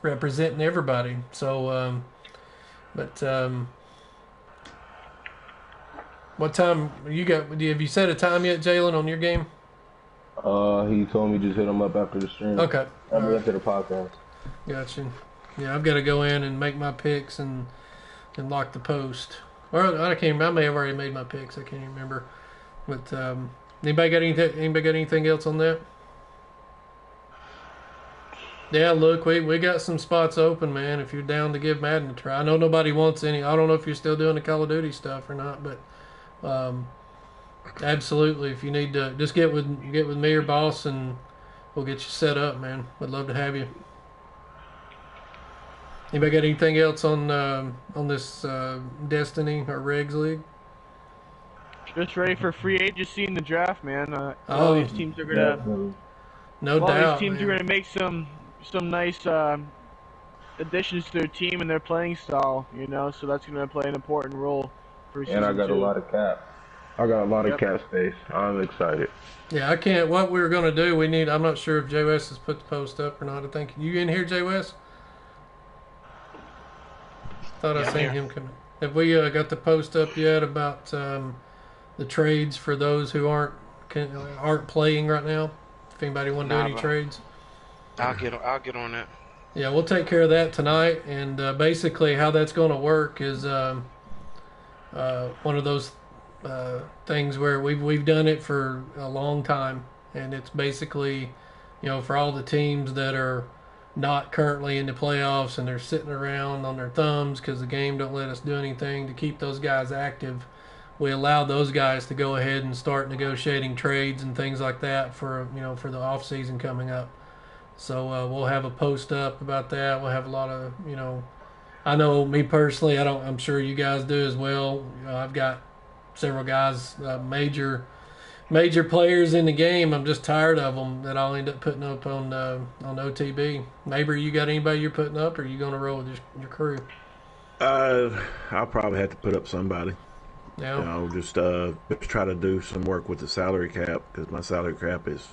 representing everybody. So, what time you got? Have you set a time yet, Jalen, on your game? He told me just hit him up after the stream. Okay. After the podcast. Gotcha. Yeah, I've got to go in and make my picks and lock the post. Or I can't remember. I may have already made my picks. I can't even remember. But anybody got anything else on that? Yeah, look, we got some spots open, man. If you're down to give Madden a try, I know nobody wants any. I don't know if you're still doing the Call of Duty stuff or not, but absolutely, if you need to, just get with me or boss, and we'll get you set up, man. I'd love to have you. Anybody got anything else on this Destiny or Regs League? Just ready for free agency in the draft, man. All these teams are gonna. No doubt. All these teams are gonna make some nice additions to their team and their playing style, so that's going to play an important role for season 2. And I got a lot of cap. I got a lot of cap space. I'm excited. Yeah, I can't. What we're going to do, I'm not sure if Jay West has put the post up or not. I think, you in here, Jay West? Thought I seen him come in. Have we got the post up yet about the trades for those who aren't playing right now? If anybody want to do any trades? I'll get on that. Yeah, we'll take care of that tonight. And basically, how that's going to work is one of those things where we've done it for a long time, and it's basically, for all the teams that are not currently in the playoffs and they're sitting around on their thumbs because the game don't let us do anything to keep those guys active. We allow those guys to go ahead and start negotiating trades and things like that for the off season coming up. So we'll have a post up about that. We'll have a lot of I know me personally. I'm sure you guys do as well. I've got several guys, major players in the game. I'm just tired of them that I'll end up putting up on OTB. Maybe you got anybody you're putting up, or are you going to roll with your crew? I'll probably have to put up somebody. Yeah. Just try to do some work with the salary cap, because my salary cap is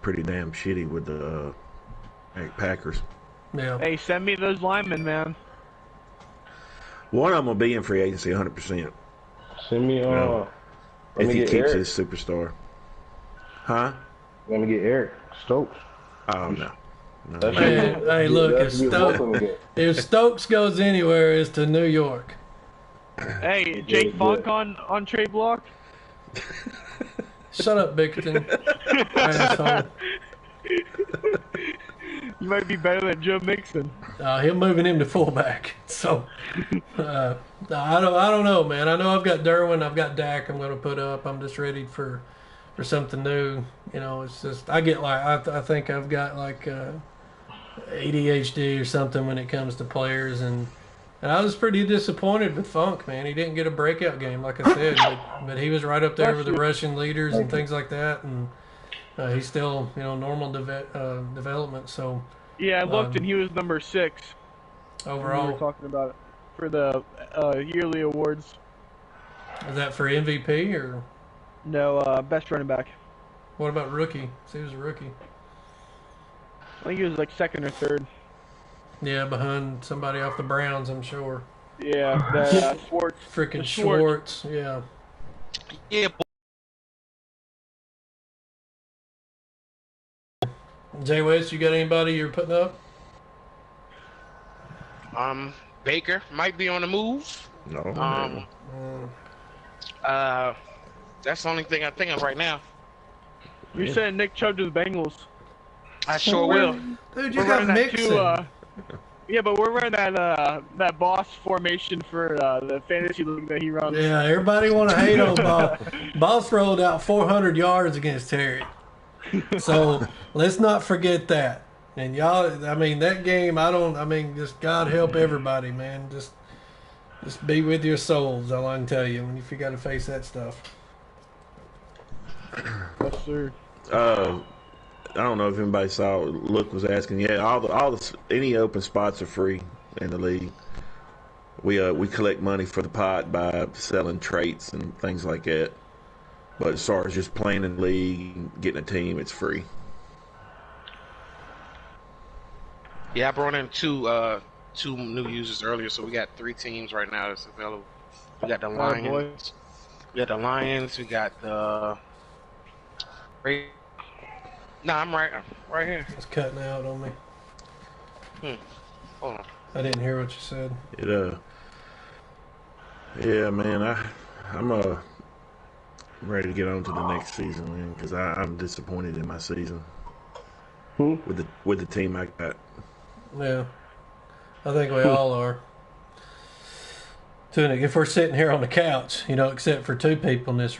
pretty damn shitty with the Packers. Yeah. Hey, send me those linemen, man. One of them will be in free agency 100%. Send me if he keeps his superstar. Huh? Let me get Eric Stokes. Oh, no. Hey, look, if Stokes goes anywhere, it's to New York. Hey, Jake Funk on trade block? Shut up, Bickerton. Asshole. You might be better than Joe Mixon. He'll moving him to fullback. So, I don't know, man. I know I've got Derwin, I've got Dak. I'm going to put up. I'm just ready for something new. It's just I get I think I've got ADHD or something when it comes to players, and I was pretty disappointed with Funk, man. He didn't get a breakout game, like I said, but he was right up there with the rushing leaders and things like that, and he's still, normal development. So yeah, I looked and he was number 6 overall. We were talking about it for the yearly awards. Is that for MVP or no? Best running back. What about rookie? So he was a rookie. I think he was like 2nd or 3rd. Yeah, behind somebody off the Browns, I'm sure. Yeah, Schwartz. Freaking Schwartz. Yeah. Yeah. Jay West, you got anybody you're putting up? Baker might be on the move. No. That's the only thing I think of right now. You said Nick Chubb to the Bengals. I sure will. Dude, you We're got running that Mixon. yeah, but we're running that boss formation for the fantasy league that he runs. Yeah, everybody want to hate on Boss. Boss rolled out 400 yards against Terry. So let's not forget that. And y'all, I mean, that game, just God help everybody, man. Just be with your souls, all I can tell you, if you got to face that stuff. Yes, sir. I don't know if anybody saw. Luke was asking. Yeah, any open spots are free in the league. We collect money for the pot by selling traits and things like that. But as far as just playing in the league, getting a team, it's free. Yeah, I brought in two new users earlier, so we got 3 teams right now that's available. We got the Lions. We got the Lions. We got the. Nah, I'm right here. It's cutting out on me. Hold on. I didn't hear what you said. Yeah, man, I'm ready to get on to the next season, man, because I'm disappointed in my season with the team I got. Yeah, I think we all are. If we're sitting here on the couch, except for 2 people in this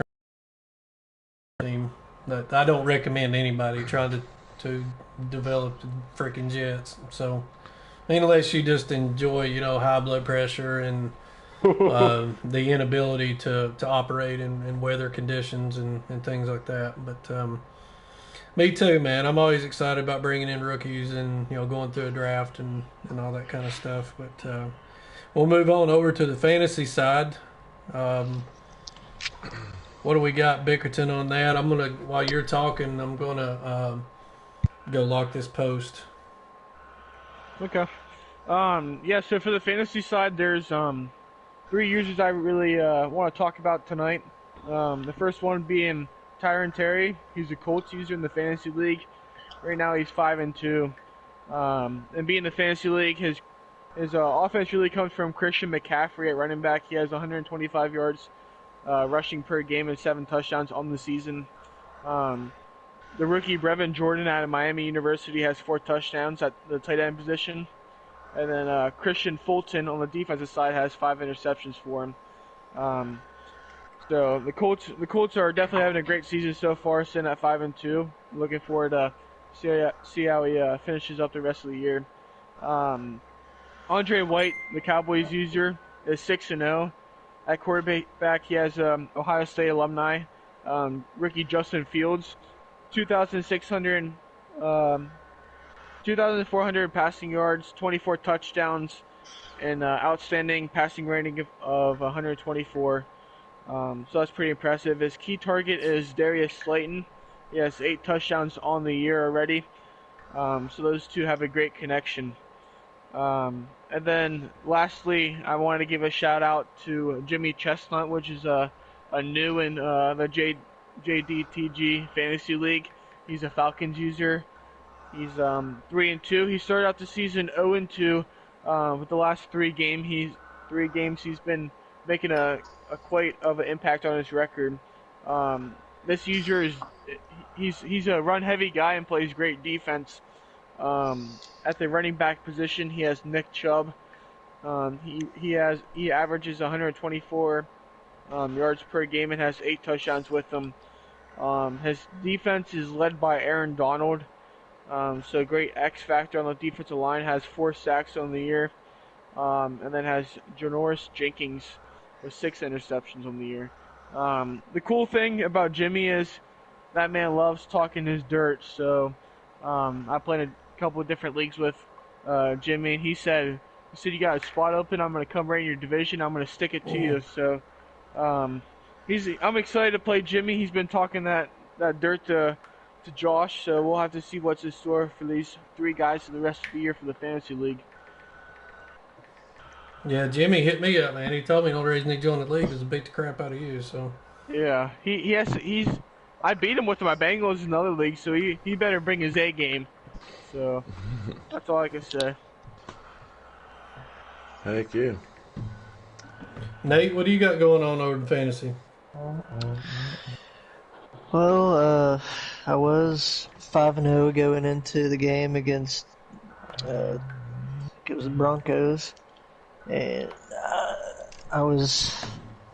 team, that I don't recommend anybody trying to develop the freaking Jets. So, unless you just enjoy, high blood pressure and the inability to operate in weather conditions and things like that. But me too, man. I'm always excited about bringing in rookies and going through a draft and all that kind of stuff. But we'll move on over to the fantasy side. What do we got, Bickerton, on that? While you're talking, I'm gonna go lock this post. Okay. Yeah. So for the fantasy side, there's 3 users I really want to talk about tonight. The first one being Tyron Terry. He's a Colts user in the fantasy league. Right now he's 5-2. And being in the fantasy league, his offense really comes from Christian McCaffrey at running back. He has 125 yards rushing per game and 7 touchdowns on the season. The rookie Brevin Jordan out of Miami University has 4 touchdowns at the tight end position. And then Christian Fulton on the defensive side has 5 interceptions for him. So the Colts are definitely having a great season so far, sitting at 5-2. Looking forward to see how he finishes up the rest of the year. Andre White, the Cowboys user, is 6-0. At quarterback, he has Ohio State alumni, rookie Justin Fields, 2,400 passing yards, 24 touchdowns, and outstanding passing rating of 124. So that's pretty impressive. His key target is Darius Slayton. He has 8 touchdowns on the year already. So those two have a great connection. And then lastly, I wanted to give a shout out to Jimmy Chestnut, which is a new in the JTDG Fantasy League. He's a Falcons user. He's 3-2. He started out the season 0-2. With the last 3 games, he's been making a quite of an impact on his record. This user he's a run heavy guy and plays great defense. At the running back position, he has Nick Chubb. He averages 124 yards per game and has 8 touchdowns with him. His defense is led by Aaron Donald. So great X factor on the defensive line, has 4 sacks on the year. And then has Janoris Jenkins with 6 interceptions on the year. The cool thing about Jimmy is that man loves talking his dirt. So I played a couple of different leagues with Jimmy, and he said you got a spot open, I'm going to come right in your division, I'm going to stick it to you. So I'm excited to play Jimmy. He's been talking that dirt to Josh, so we'll have to see what's in store for these 3 guys for the rest of the year for the fantasy league. Yeah, Jimmy hit me up, man. He told me the only reason he joined the league is to beat the crap out of you. So yeah, I beat him with my Bengals in another league, so he better bring his A game. So that's all I can say. Heck yeah. Nate, what do you got going on over in fantasy? Well, I was 5-0 going into the game against it was the Broncos, and I was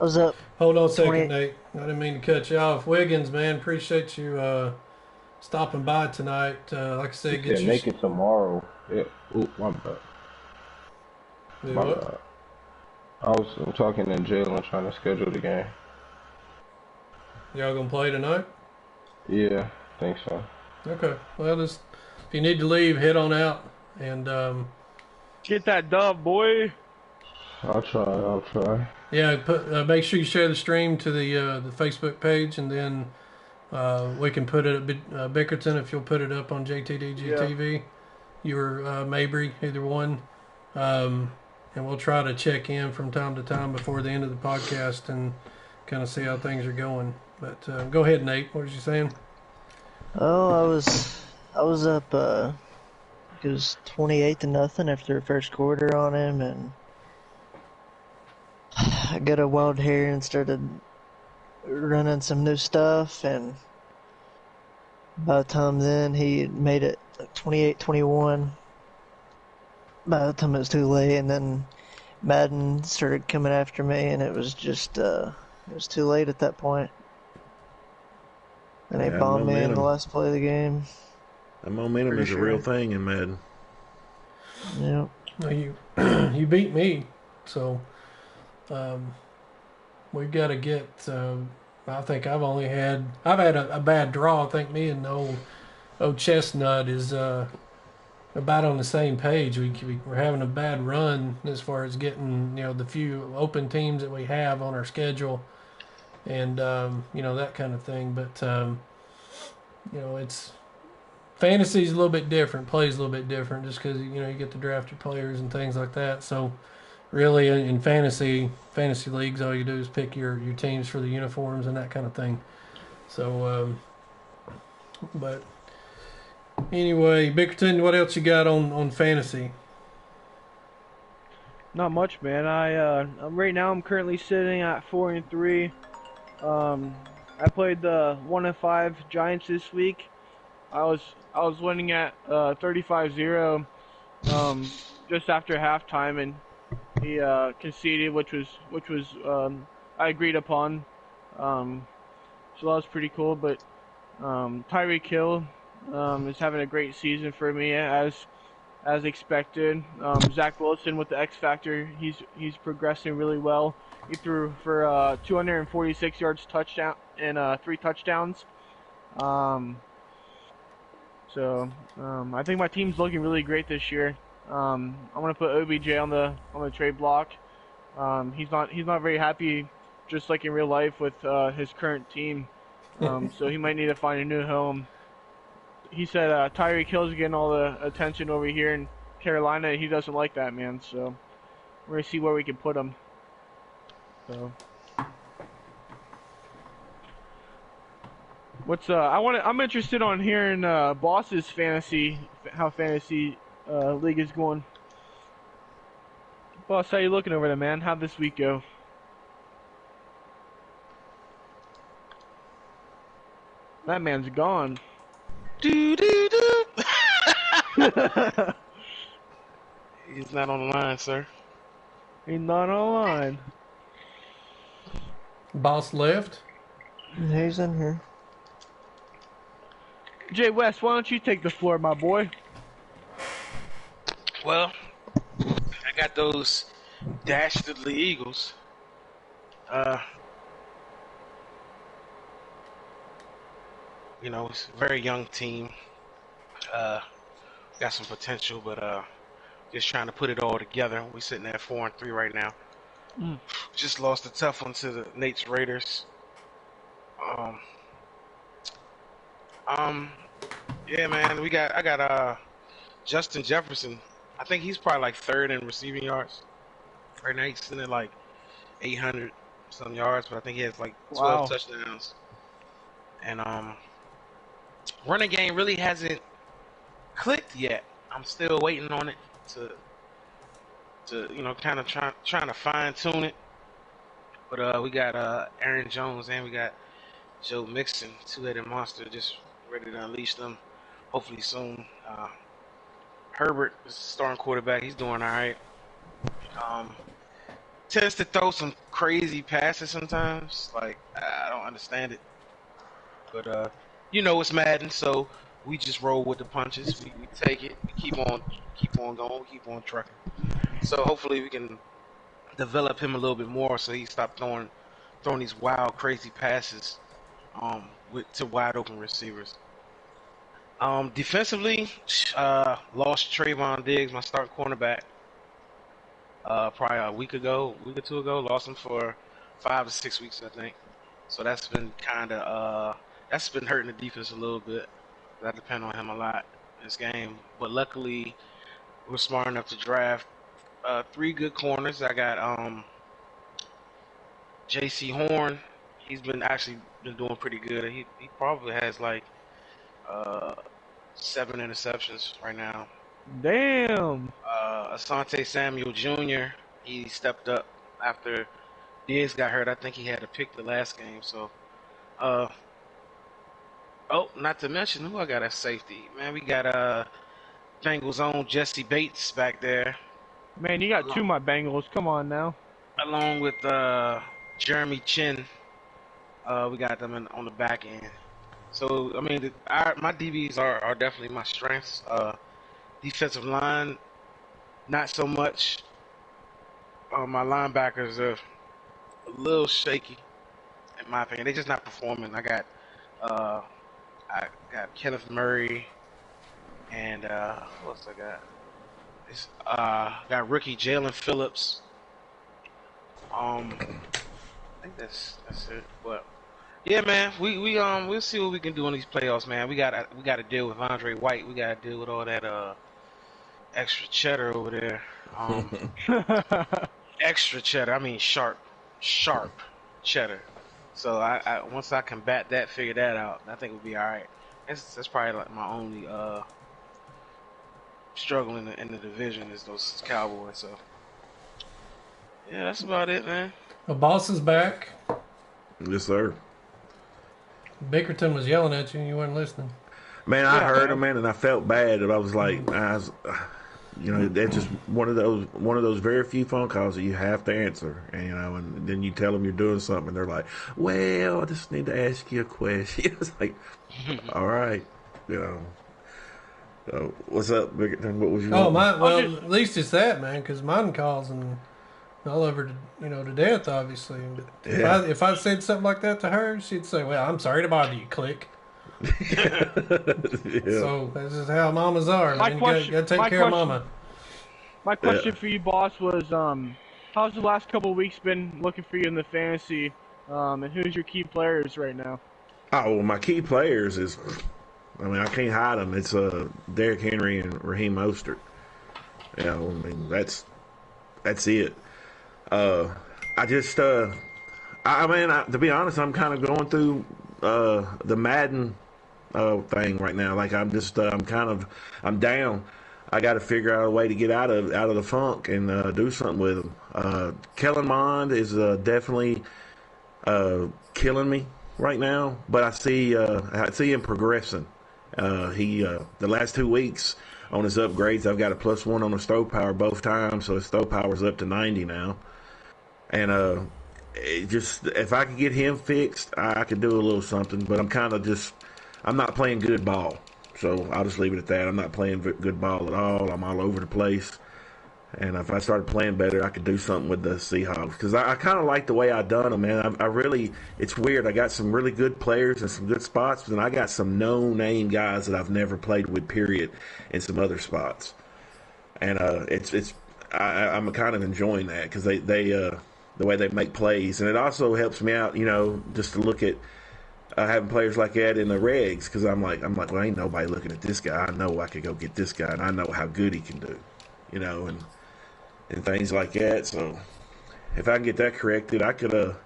up Hold on a second, 20. Nate. I didn't mean to cut you off. Wiggins, man, appreciate you stopping by tonight. Like I said, He get said your... make it tomorrow. Yeah. Ooh, my bad. Do My what? bad. I'm talking to Jalen trying to schedule the game. Y'all gonna play tonight? Yeah, I think so. Okay. Well, just if you need to leave, head on out and Get that dub, boy. I'll try. yeah, make sure you share the stream to the Facebook page, and then we can put it at Bickerton if you'll put it up on JTDG Yeah. TV. You or Mabry, either one. And we'll try to check in from time to time before the end of the podcast and kind of see how things are going. But go ahead, Nate. What was you saying? Oh, I was up. It was 28-0 after the first quarter on him, and I got a wild hair and started running some new stuff, and by the time then he made it 28-21. By the time it was too late, and then Madden started coming after me, and it was just it was too late at that point. And they bombed me in the last play of the game. That momentum is a real thing in Madden. Yep. Well, you beat me, so we've got to get. I think I've had a bad draw. I think me and old Chestnut is about on the same page. We're having a bad run as far as getting the few open teams that we have on our schedule, and that kind of thing. But it's fantasy's a little bit different, plays a little bit different, just because you get to draft your players and things like that. So really, in fantasy leagues, all you do is pick your teams for the uniforms and that kind of thing. So, but anyway, Bickerton, what else you got on fantasy? Not much, man. Right now I'm currently sitting at 4-3. I played the 1-5 Giants this week. I was winning at 35-0 just after halftime, and he conceded, which was I agreed upon. So that was pretty cool. But Tyreek Hill is having a great season for me as expected. Zach Wilson with the X Factor, he's progressing really well. He threw for 246 yards touchdown and 3 touchdowns. So I think my team's looking really great this year. I'm gonna put OBJ on the trade block. He's not very happy, just like in real life, with his current team. So he might need to find a new home. He said Tyreek Hill's getting all the attention over here in Carolina, and he doesn't like that, man. So we're gonna see where we can put him. So I'm interested on hearing Boss's how fantasy league is going. Boss, how you looking over there, man? How'd this week go? That man's gone. He's not on the line, sir. He's not online. Boss left. He's in here. Jay West, why don't you take the floor, my boy? Well, I got those dastardly Eagles. It's a very young team. Got some potential, but just trying to put it all together. We're sitting at 4-3 right now. Just lost a tough one to the Nate's Raiders. Yeah, man, I got Justin Jefferson. I think he's probably like 3rd in receiving yards. Right now he's sitting at like 800 some yards, but I think he has like 12 touchdowns. And running game really hasn't clicked yet. I'm still waiting on it to kind of trying to fine tune it. But we got Aaron Jones and we got Joe Mixon, two-headed monster, just ready to unleash them. Hopefully soon. Herbert is the starting quarterback. He's doing all right. Tends to throw some crazy passes sometimes. Like I don't understand it, but it's Madden, so we just roll with the punches. We take it. We keep on going. We keep on trucking. So hopefully we can develop him a little bit more, so he stop throwing these wild, crazy passes to wide open receivers. Defensively, lost Trayvon Diggs, my starting cornerback. Probably a week or two ago, lost him for 5 to 6 weeks, I think. So that's been that's been hurting the defense a little bit. I depend on him a lot in this game. But luckily, we're smart enough to draft 3 good corners. I got J.C. Horn. He's been doing pretty good. He probably has like 7 interceptions right now. Damn. Asante Samuel Jr. He stepped up after Diggs got hurt. I think he had to pick the last game. So, not to mention who I got at safety. Man, we got Bengals own Jesse Bates back there. Man, you got 2 of my Bengals. Come on now. Along with Jeremy Chin. We got them on the back end. So, I mean, my DBs are definitely my strengths. Defensive line, not so much. My linebackers are a little shaky, in my opinion. They're just not performing. I got Kenneth Murray, and who else I got? Got rookie Jalen Phillips. I think that's it. But yeah, man, we'll see what we can do in these playoffs, man. We got to deal with Andre White. We got to deal with all that extra cheddar over there. Extra cheddar. I mean sharp cheddar. So I once I combat that, figure that out, I think we'll be all right. That's probably like my only struggle in the division is those Cowboys. So yeah, that's about it, man. The boss is back. Yes, sir. Bickerton was yelling at you and you weren't listening. Man, I heard him, man, and I felt bad. I was like, that's just one of those very few phone calls that you have to answer. And, and then you tell them you're doing something, and they're like, "Well, I just need to ask you a question." It's like, all right, what's up, Bickerton? What was your? Oh, at least it's that, man, because mine calls and all over to death, obviously. But if I said something like that to her, she'd say, "Well, I'm sorry to bother you." Click. So this is how mamas are. Man. You gotta take care of mama. My question for you, boss, was how's the last couple of weeks been looking for you in the fantasy? And who's your key players right now? Oh, well, my key players is, I can't hide them. It's Derrick Henry and Raheem Mostert. That's it. I just, to be honest, I'm kind of going through the Madden thing right now. Like I'm down. I got to figure out a way to get out of the funk and do something with him. Kellen Mond is definitely killing me right now, but I see him progressing. The last 2 weeks on his upgrades, I've got a +1 on his throw power both times, so his throw power's up to 90 now. And if I could get him fixed, I could do a little something. But I'm not playing good ball. So I'll just leave it at that. I'm not playing good ball at all. I'm all over the place. And if I started playing better, I could do something with the Seahawks. Because I kind of like the way I done them, man. It's weird. I got some really good players and some good spots, but then I got some no-name guys that I've never played with, period, in some other spots. And I'm kind of enjoying that because they the way they make plays. And it also helps me out, just to look at having players like that in the regs, because I'm like, well, ain't nobody looking at this guy. I know I could go get this guy, and I know how good he can do, and things like that. So if I can get that corrected, I could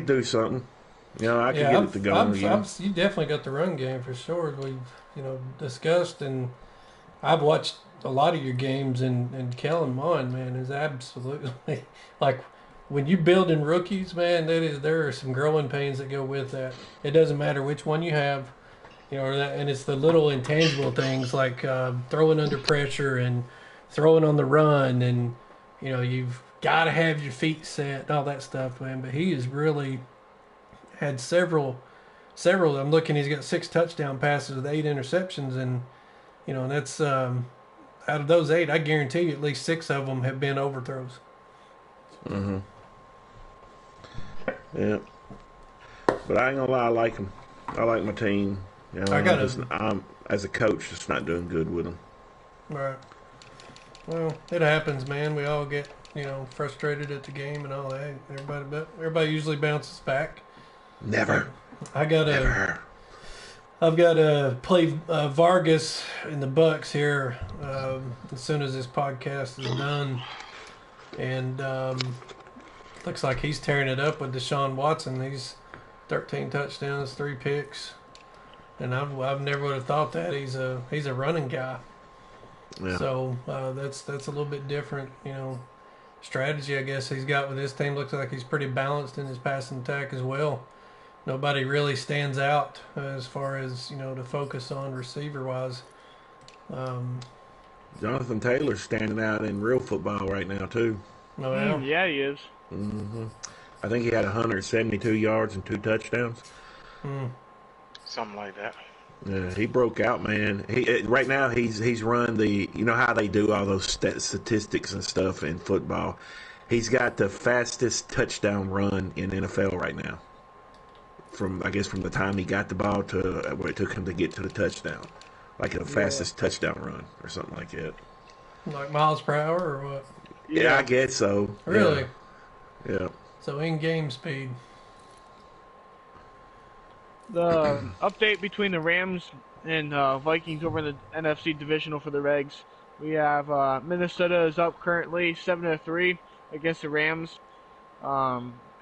do something. I could get it to go. You definitely got the run game for sure. We've discussed, and I've watched a lot of your games, and Kellen Mond, man, is absolutely like when you building rookies, man, there are some growing pains that go with that. It doesn't matter which one you have, and it's the little intangible things like throwing under pressure and throwing on the run, and you've got to have your feet set and all that stuff, man. But he has really had several. I'm looking. He's got 6 touchdown passes with 8 interceptions, and and that's out of those 8, I guarantee you at least 6 of them have been overthrows. Mm-hmm. Yeah, but I ain't gonna lie, I like him. I like my team. I'm as a coach, just not doing good with them. Right. Well, it happens, man. We all get frustrated at the game and all that. Everybody usually bounces back. Never. I've got to play Vargas in the Bucks here as soon as this podcast is done, and looks like he's tearing it up with Deshaun Watson. He's 13 touchdowns, 3 picks, and I've never would have thought that he's a running guy. Yeah. So that's a little bit different, strategy I guess he's got with this team. Looks like he's pretty balanced in his passing attack as well. Nobody really stands out as far as to focus on receiver wise. Jonathan Taylor's standing out in real football right now too. Oh, yeah. Yeah, he is. Mm-hmm. I think he had 172 yards and 2 touchdowns. Something like that. Yeah, he broke out, man. Right now he's run the how they do all those statistics and stuff in football. He's got the fastest touchdown run in NFL right now. From the time he got the ball to where it took him to get to the touchdown, like the fastest touchdown run or something like that. Like miles per hour or what? Yeah, I guess so. Really? Yeah. So in-game speed. The update between the Rams and Vikings over in the NFC divisional for the Regs. We have Minnesota is up currently 7-3 against the Rams.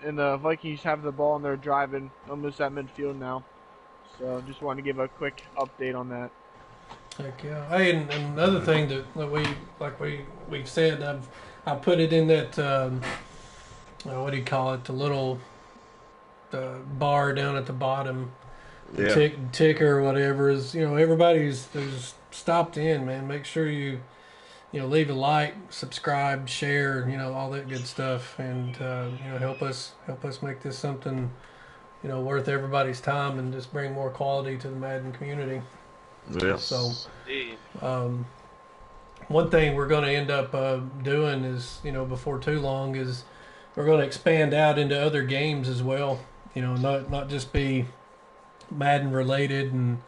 And the Vikings have the ball and they're driving almost at midfield now. So just wanted to give a quick update on that. Heck yeah. Hey, and another thing that we've said, I put it in that what do you call it? The little bar down at the bottom, ticker or whatever is everybody who's stopped in, man. Make sure you leave a like, subscribe, share, all that good stuff, and help us make this something worth everybody's time and just bring more quality to the Madden community. Yeah. So, one thing we're going to end up doing is before too long is we're going to expand out into other games as well. Not just be Madden related, and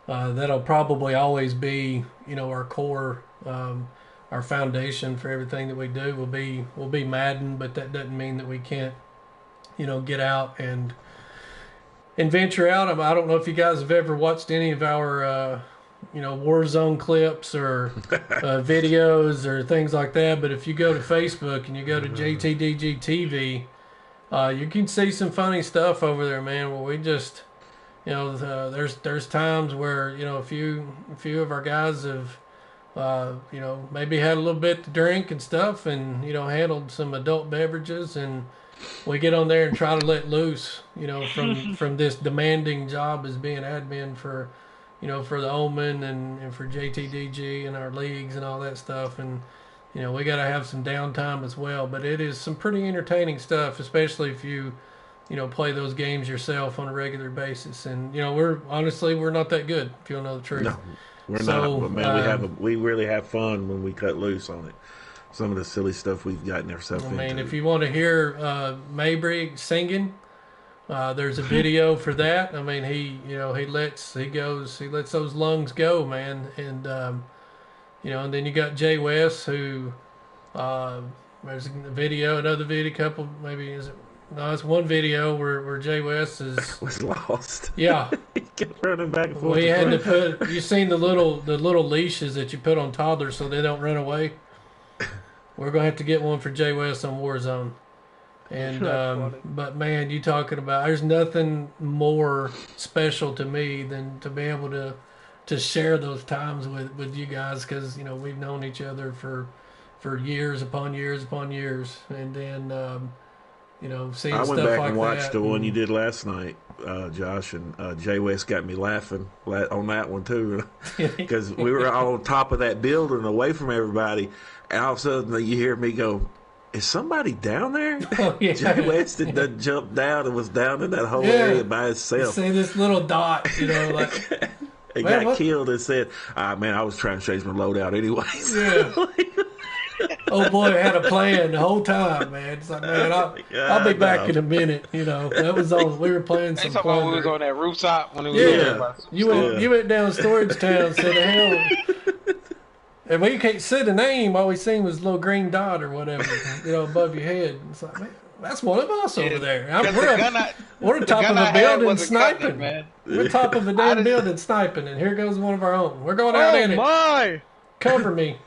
that'll probably always be our core. Our foundation for everything that we do will be Madden, but that doesn't mean that we can't, get out and venture out. I don't know if you guys have ever watched any of our, Warzone clips or videos or things like that. But if you go to Facebook and you go to JTDG TV, you can see some funny stuff over there, man. Where we just, there's times where a few of our guys have. Maybe had a little bit to drink and stuff and, handled some adult beverages, and we get on there and try to let loose, from this demanding job as being admin for, for the Omen and for JTDG and our leagues and all that stuff. And, we got to have some downtime as well, but it is some pretty entertaining stuff, especially if you play those games yourself on a regular basis. And, we're not that good, if you don't know the truth. No. We're not, but man, we really have fun when we cut loose on it. Some of the silly stuff we've gotten ourselves into. I mean, if you want to hear Mabry singing, there's a video for that. I mean, he lets those lungs go, man, and and then you got Jay West who there's another video, couple maybe it's one video where Jay West was lost. Yeah. He kept running back and forth. We had to put. You seen the little leashes that you put on toddlers so they don't run away. We're gonna have to get one for Jay West on Warzone. And but man, you talking about? There's nothing more special to me than to be able to share those times with you guys, because we've known each other for years upon years upon years, and then. seeing I stuff went back like and watched that. the one you did last night, Josh, and Jay West got me laughing on that one too, because we were all on top of that building, away from everybody, and all of a sudden you hear me go, "Is somebody down there?" Oh, yeah. Jay West had done jumped down and was down in that whole area by You himself. see this little dot, like. He got killed and said, man, I was trying to change my loadout anyways. Yeah. Oh boy, I had a plan the whole time, man. It's like, man, I'll be back in a minute. That was all. We were playing some plunder. We was on that rooftop when it was You went down Storage Town, said hell. And we can't see the name. All we seen was a little green dot or whatever, above your head. It's like, man, that's one of us over there. We're on top of a building sniping. Man. We're top of a damn building sniping, and here goes one of our own. We're going out in it. Oh my! Cover me.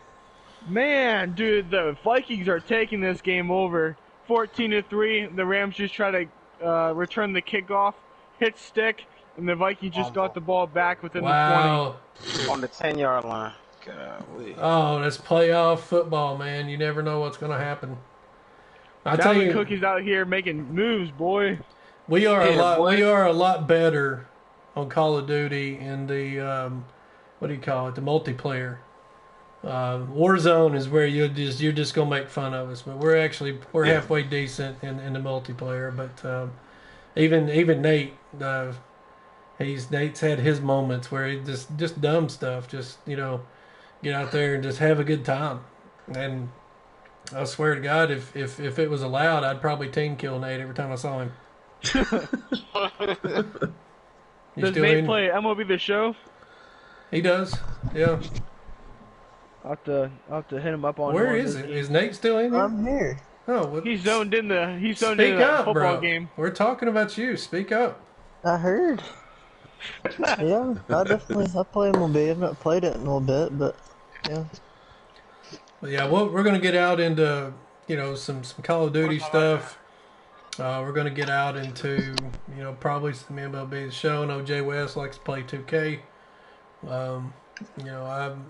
Man, dude, the Vikings are taking this game over. 14-3. The Rams just try to return the kickoff, hit stick, and the Vikings just got the ball back within the 20. On the 10-yard line. Golly. Oh, that's playoff football, man. You never know what's going to happen. I tell you, Cookie's out here making moves, boy. We are a lot better on Call of Duty in the what do you call it? The multiplayer. Warzone is where you're just gonna make fun of us, but we're halfway decent in the multiplayer. But even Nate, Nate's had his moments where he just dumb stuff, just get out there and just have a good time. And I swear to God, if it was allowed, I'd probably team kill Nate every time I saw him. Does Nate play MLB The Show? He does, yeah. I'll have to hit him up on. Where is it? Is Nate still in here? I'm here. Oh, well, he's zoned in the football bro. game. We're talking about you. Speak up. I heard. Yeah, I play MLB. I've not played it in a little bit, but yeah. Well, yeah, we're going to get out into some Call of Duty stuff. We're going to get out into probably some MLB show. I know Jay West likes to play 2K.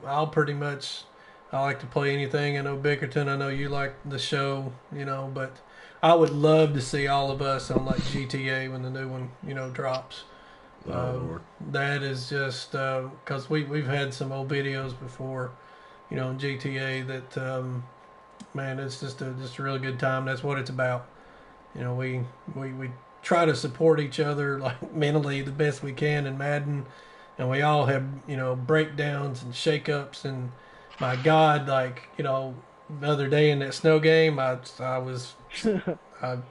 I'll pretty much. I like to play anything. I know Bickerton. I know you like the show. But I would love to see all of us on like GTA when the new one drops. That is just because we've had some old videos before. In GTA that, man, it's just a really good time. That's what it's about. We try to support each other like mentally the best we can in Madden, and we all have breakdowns and shakeups. And my God, the other day in that snow game, I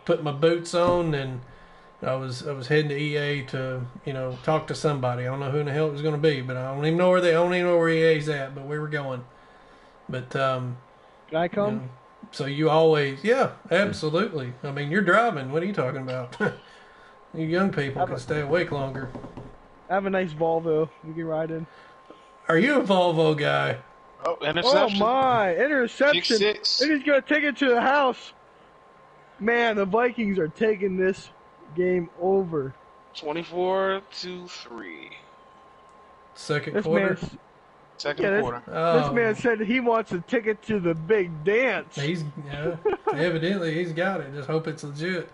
put my boots on and I was heading to EA to talk to somebody. I don't know who in the hell it was going to be, but I don't even know where EA's at. But we were going. But can I come? So you always, yeah, absolutely. I mean, you're driving. What are you talking about? You young people can stay awake longer. I have a nice Volvo. You can ride in. Are you a Volvo guy? Oh, interception. Oh my, interception! And he's gonna take it to the house. Man, the Vikings are taking this game over. 24-3. Second quarter. Second quarter. This man said he wants a ticket to the big dance. Evidently he's got it. Just hope it's legit.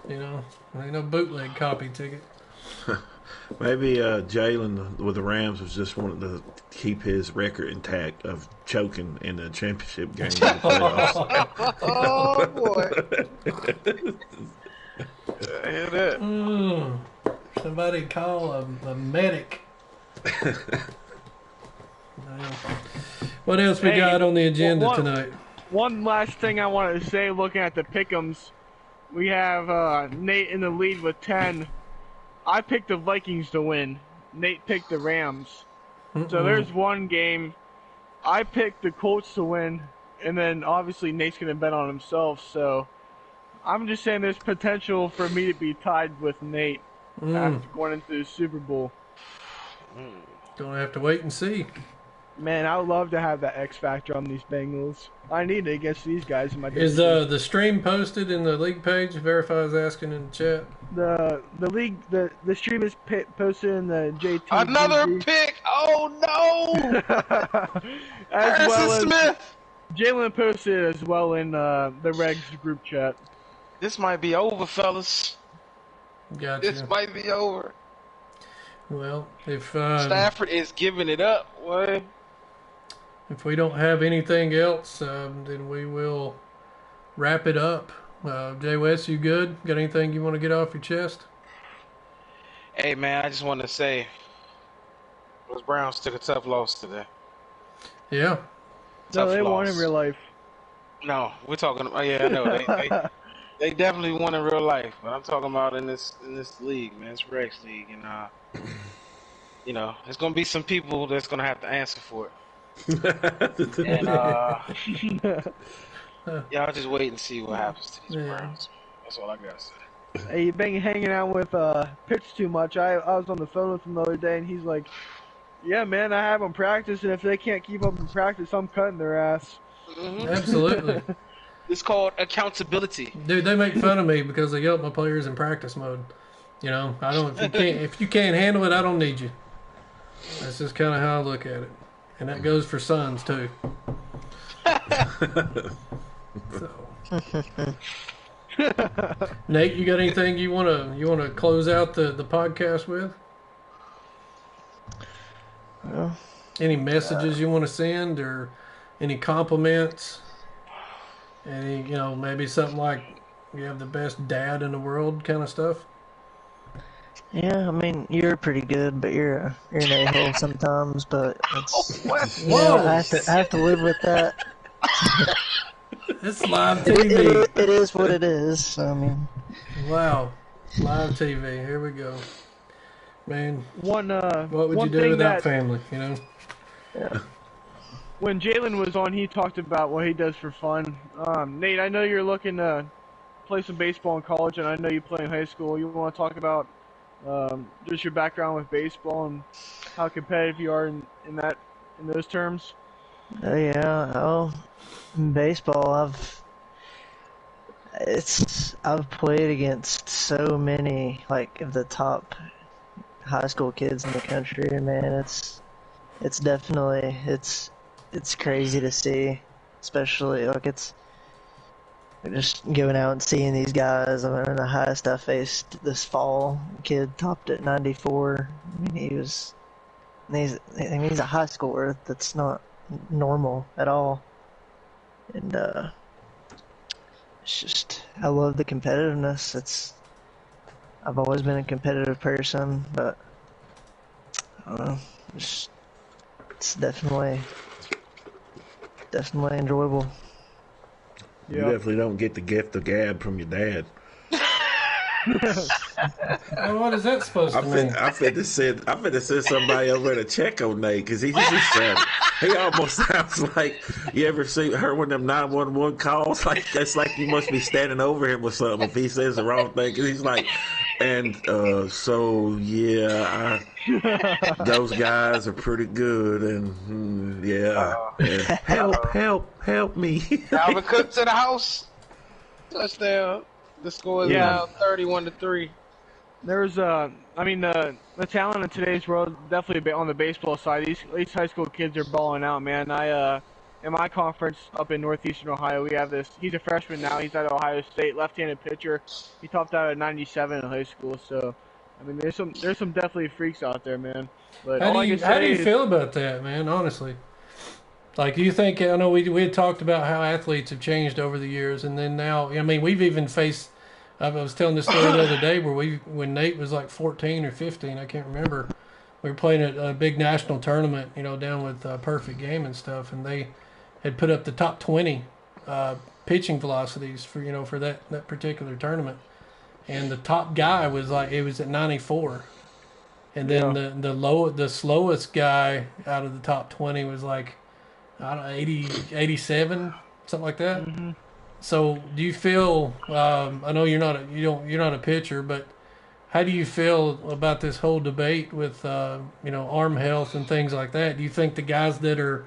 Ain't no bootleg copy ticket. Maybe Jalen with the Rams was just wanting to keep his record intact of choking in the championship game. Oh boy! I hear that. Somebody call a medic. What else we got on the agenda tonight? One last thing I wanted to say, looking at the pick'ems, we have Nate in the lead with 10. I picked the Vikings to win. Nate picked the Rams. So there's one game. I picked the Colts to win, and then obviously Nate's going to bet on himself. So I'm just saying there's potential for me to be tied with Nate after going into the Super Bowl. Gonna have to wait and see. Man, I would love to have that X factor on these Bengals. I need it against these guys in my division. Is the stream posted in the league page? Verify is asking in the chat. The league the stream is posted in the JTDG. Another pick! Oh no! As well as Smith. Jalen posted as well in the Regs group chat. This might be over, fellas. Gotcha. This might be over. Well, if Stafford is giving it up, what? if we don't have anything else, then we will wrap it up. Jay West, you good? Got anything you want to get off your chest? Hey, man, I just want to say, those Browns took a tough loss today. Yeah. No, they won in real life. No, we're talking about, yeah, I know. They definitely won in real life, but I'm talking about in this league, man. It's Rex League, and you know, there's gonna be some people that's gonna have to answer for it. And y'all just wait and see what happens to these Browns. That's all I gotta say. Hey, you've been hanging out with Pitch too much. I was on the phone with him the other day, and he's like, "Yeah, man, I have them practice, and if they can't keep up in practice, I'm cutting their ass." Mm-hmm. Absolutely. It's called accountability. Dude, they make fun of me because they yell at my players in practice mode. You know, I don't. If you can't handle it, I don't need you. That's just kind of how I look at it, and that goes for sons too. So. Nate, you got anything you wanna close out the podcast with? Well, any messages you want to send, or any compliments? Any, maybe something like you have the best dad in the world kind of stuff? Yeah, I mean, you're pretty good, but you're an a-hole sometimes, but it's, I have to live with that. It's live TV. It is what it is, I mean. Wow. Live TV. Here we go. Man, what would you do without family, Yeah. When Jalen was on, he talked about what he does for fun. Nate, I know you're looking to play some baseball in college, and I know you play in high school. You want to talk about just your background with baseball and how competitive you are in those terms? Yeah. In baseball, I've played against so many of the top high school kids in the country, and man, it's definitely it's crazy to see, especially it's just going out and seeing these guys. I mean, the highest I faced this fall, kid topped at 94. I mean, he's a high schooler. That's not normal at all. And it's just, I love the competitiveness. I've always been a competitive person, but I don't know, it's definitely enjoyable. You definitely don't get the gift of gab from your dad. Well, what is that supposed to mean? I fit to send somebody over to check on Nate, because he almost sounds like, you ever heard one of them 911 calls? It's like you must be standing over him or something if he says the wrong thing. Because he's like, so yeah, those guys are pretty good, and help me. Alvin Cook to the house. Touchdown. The score is now 31-3. There's the talent in today's world definitely on the baseball side. These high school kids are balling out, man. In my conference up in northeastern Ohio, we have this. He's a freshman now. He's at Ohio State, left-handed pitcher. He topped out at 97 in high school. So, I mean, there's some definitely freaks out there, man. But how do you feel about that, man? Honestly, do you think? I know we had talked about how athletes have changed over the years, and then now, I mean, we've even faced. I was telling this story the other day when Nate was like 14 or 15, I can't remember. We were playing a big national tournament, down with Perfect Game and stuff, and they had put up the top 20 pitching velocities for that particular tournament, and the top guy was at 94, and then the slowest guy out of the top 20 was like, I don't know, 87, something like that. Mm-hmm. So do you feel? I know you're not a pitcher, but how do you feel about this whole debate with arm health and things like that? Do you think the guys that are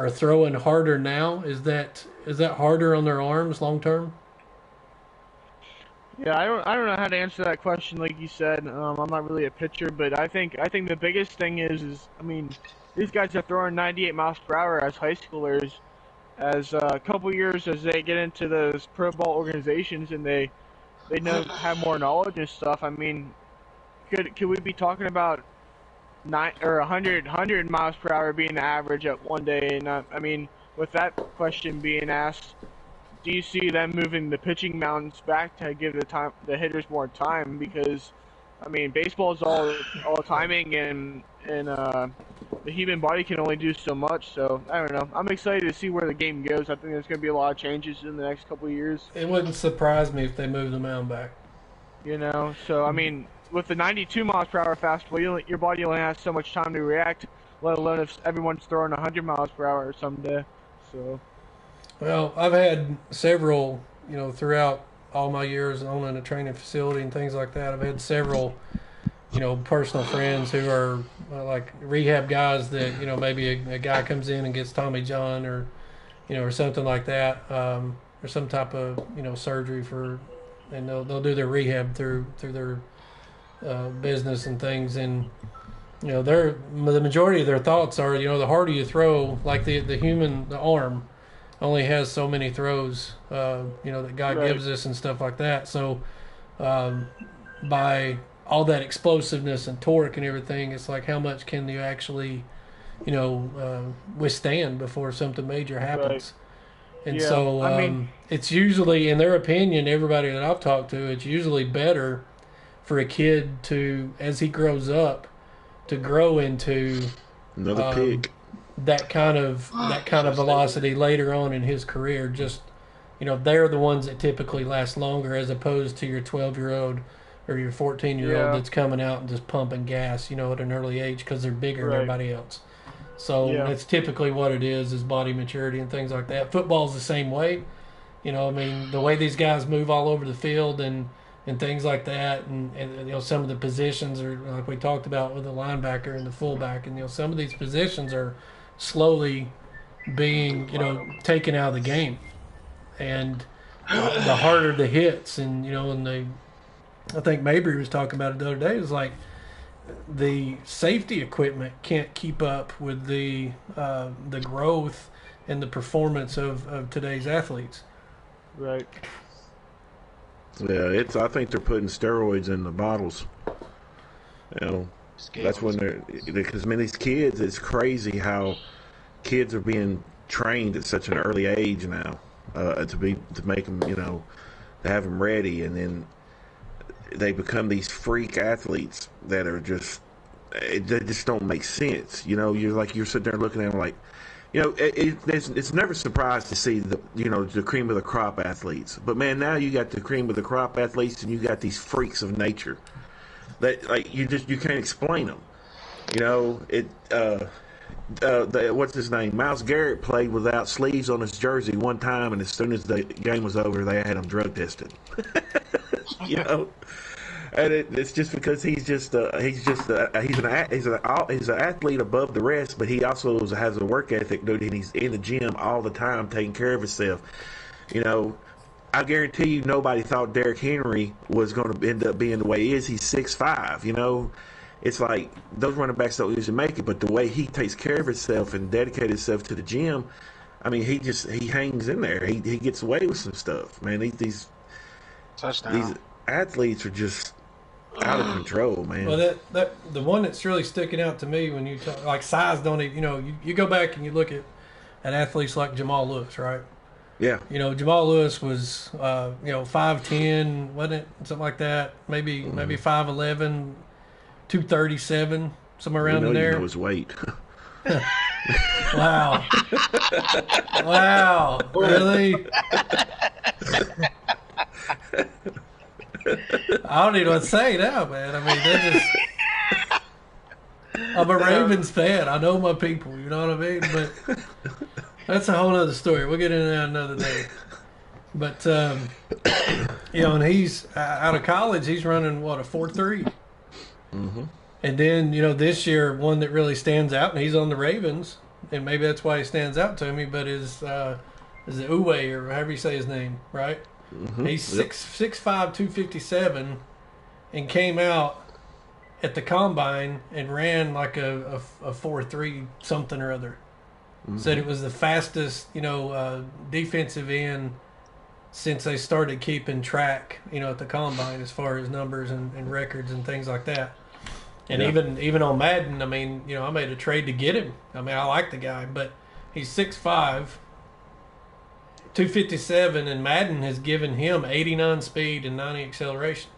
throwing harder now, is that harder on their arms long term? Yeah, I don't know how to answer that question. Like you said, I'm not really a pitcher, but I think the biggest thing is I mean, these guys are throwing 98 miles per hour as high schoolers. As a couple years as they get into those pro ball organizations and they they have more knowledge and stuff. I mean, could we be talking about 100 miles per hour being the average at one day? And I mean, with that question being asked, do you see them moving the pitching mounds back to give the hitters more time? Because I mean, baseball is all timing, and the human body can only do so much. So I don't know. I'm excited to see where the game goes. I think there's going to be a lot of changes in the next couple of years. It wouldn't surprise me if they moved the mound back. You know, so I mean, with the 92 miles per hour fastball, your body only has so much time to react. Let alone if everyone's throwing 100 miles per hour someday. So. Well, I've had several, throughout all my years owning a training facility and things like that. I've had several, personal friends who are like rehab guys that, maybe a guy comes in and gets Tommy John or something like that, or some type of, surgery and they'll do their rehab through their business and things. And, the majority of their thoughts are, the harder you throw, like the arm only has so many throws, that God gives us and stuff like that. So, by all that explosiveness and torque and everything, it's like how much can you actually, withstand before something major happens. Right. And so, I mean, it's usually, in their opinion, everybody that I've talked to, it's usually better for a kid to, as he grows up, to grow into another pig. That kind of velocity later on in his career. Just, they're the ones that typically last longer, as opposed to your 12-year-old or your 14-year-old that's coming out and just pumping gas, at an early age because they're bigger than everybody else. So that's typically what it is body maturity and things like that. Football's the same way. The way these guys move all over the field and things like that, and some of the positions are like we talked about with the linebacker and the fullback, and some of these positions are slowly being taken out of the game, and the harder the hits, and I think Mabry was talking about it the other day. It was like the safety equipment can't keep up with the growth and the performance of today's athletes. Right. Yeah, I think they're putting steroids in the bottles. That's when because these kids, it's crazy how kids are being trained at such an early age now to make them, to have them ready, and then they become these freak athletes that are they just don't make sense. You're sitting there looking at them like, it's never surprised to see the cream of the crop athletes, but man, now you got the cream of the crop athletes, and you got these freaks of nature that you can't explain them. What's his name? Myles Garrett played without sleeves on his jersey one time, and as soon as the game was over, they had him drug tested. And it's just because he's an athlete above the rest, but he also has a work ethic, dude, and he's in the gym all the time taking care of himself. I guarantee you nobody thought Derrick Henry was going to end up being the way he is. He's 6'5", It's like those running backs don't usually make it, but the way he takes care of himself and dedicates himself to the gym, I mean, he hangs in there. He gets away with some stuff, man. These athletes are just out of control, man. Well, that the one that's really sticking out to me when you talk, like size, don't even, you go back and you look at athletes like Jamal Lewis, right? Yeah. Jamal Lewis was 5'10", wasn't it? Something like that. Maybe 5'11", 237, somewhere around in there. You know his weight. Wow. Wow. Really? I don't even know what to say now, man. I mean, they're just... I'm a Ravens fan. I know my people, you know what I mean? But that's a whole other story. We'll get into that another day. But, and he's out of college, he's running, a 4.3? Mm-hmm. And then, this year, one that really stands out, and he's on the Ravens, and maybe that's why he stands out to me, but is it Uwe, or however you say his name, right? Mm-hmm. He's 6'5", 257, and came out at the combine and ran like a 4.3 something or other. Mm-hmm. Said it was the fastest, defensive end since they started keeping track, at the combine as far as numbers and records and things like that. And even on Madden, I mean, I made a trade to get him. I mean, I like the guy, but he's 6'5", 257, and Madden has given him 89 speed and 90 acceleration.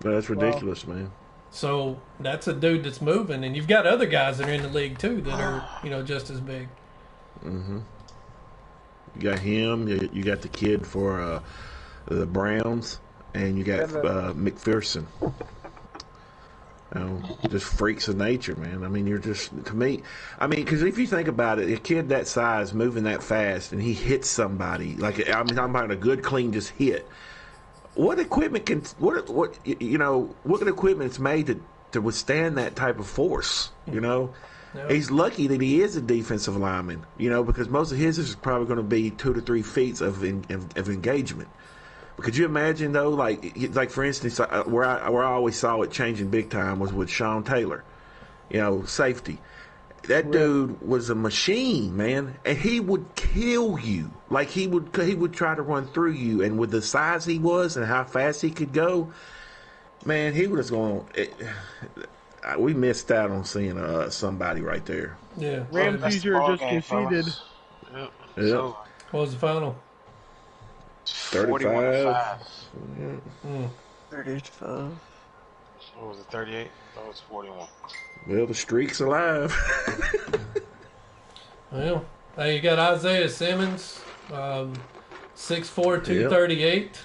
That's ridiculous, man. So that's a dude that's moving, and you've got other guys that are in the league too that are, just as big. Mm-hmm. You got him. You got the kid for the Browns, and you got McPherson. Just freaks of nature, man. I mean, you're just, to me, because if you think about it, a kid that size moving that fast and he hits somebody, like, I'm talking about a good, clean just hit. What equipment what equipment is made to withstand that type of force, Yep. He's lucky that he is a defensive lineman, because most of his is probably going to be 2 to 3 feet of engagement. Could you imagine though, like for instance, where I always saw it changing big time was with Sean Taylor, safety. That dude was a machine, man, and he would kill you. Like he would try to run through you, and with the size he was and how fast he could go, man, he was going. We missed out on seeing somebody right there. Yeah, Ramsey just conceded. Yep. Yep. So, what was the final? 35. 35. What was it, 38? That was 41. Well, the streak's alive. Well, hey, you got Isaiah Simmons, 6'4", 238. Yep.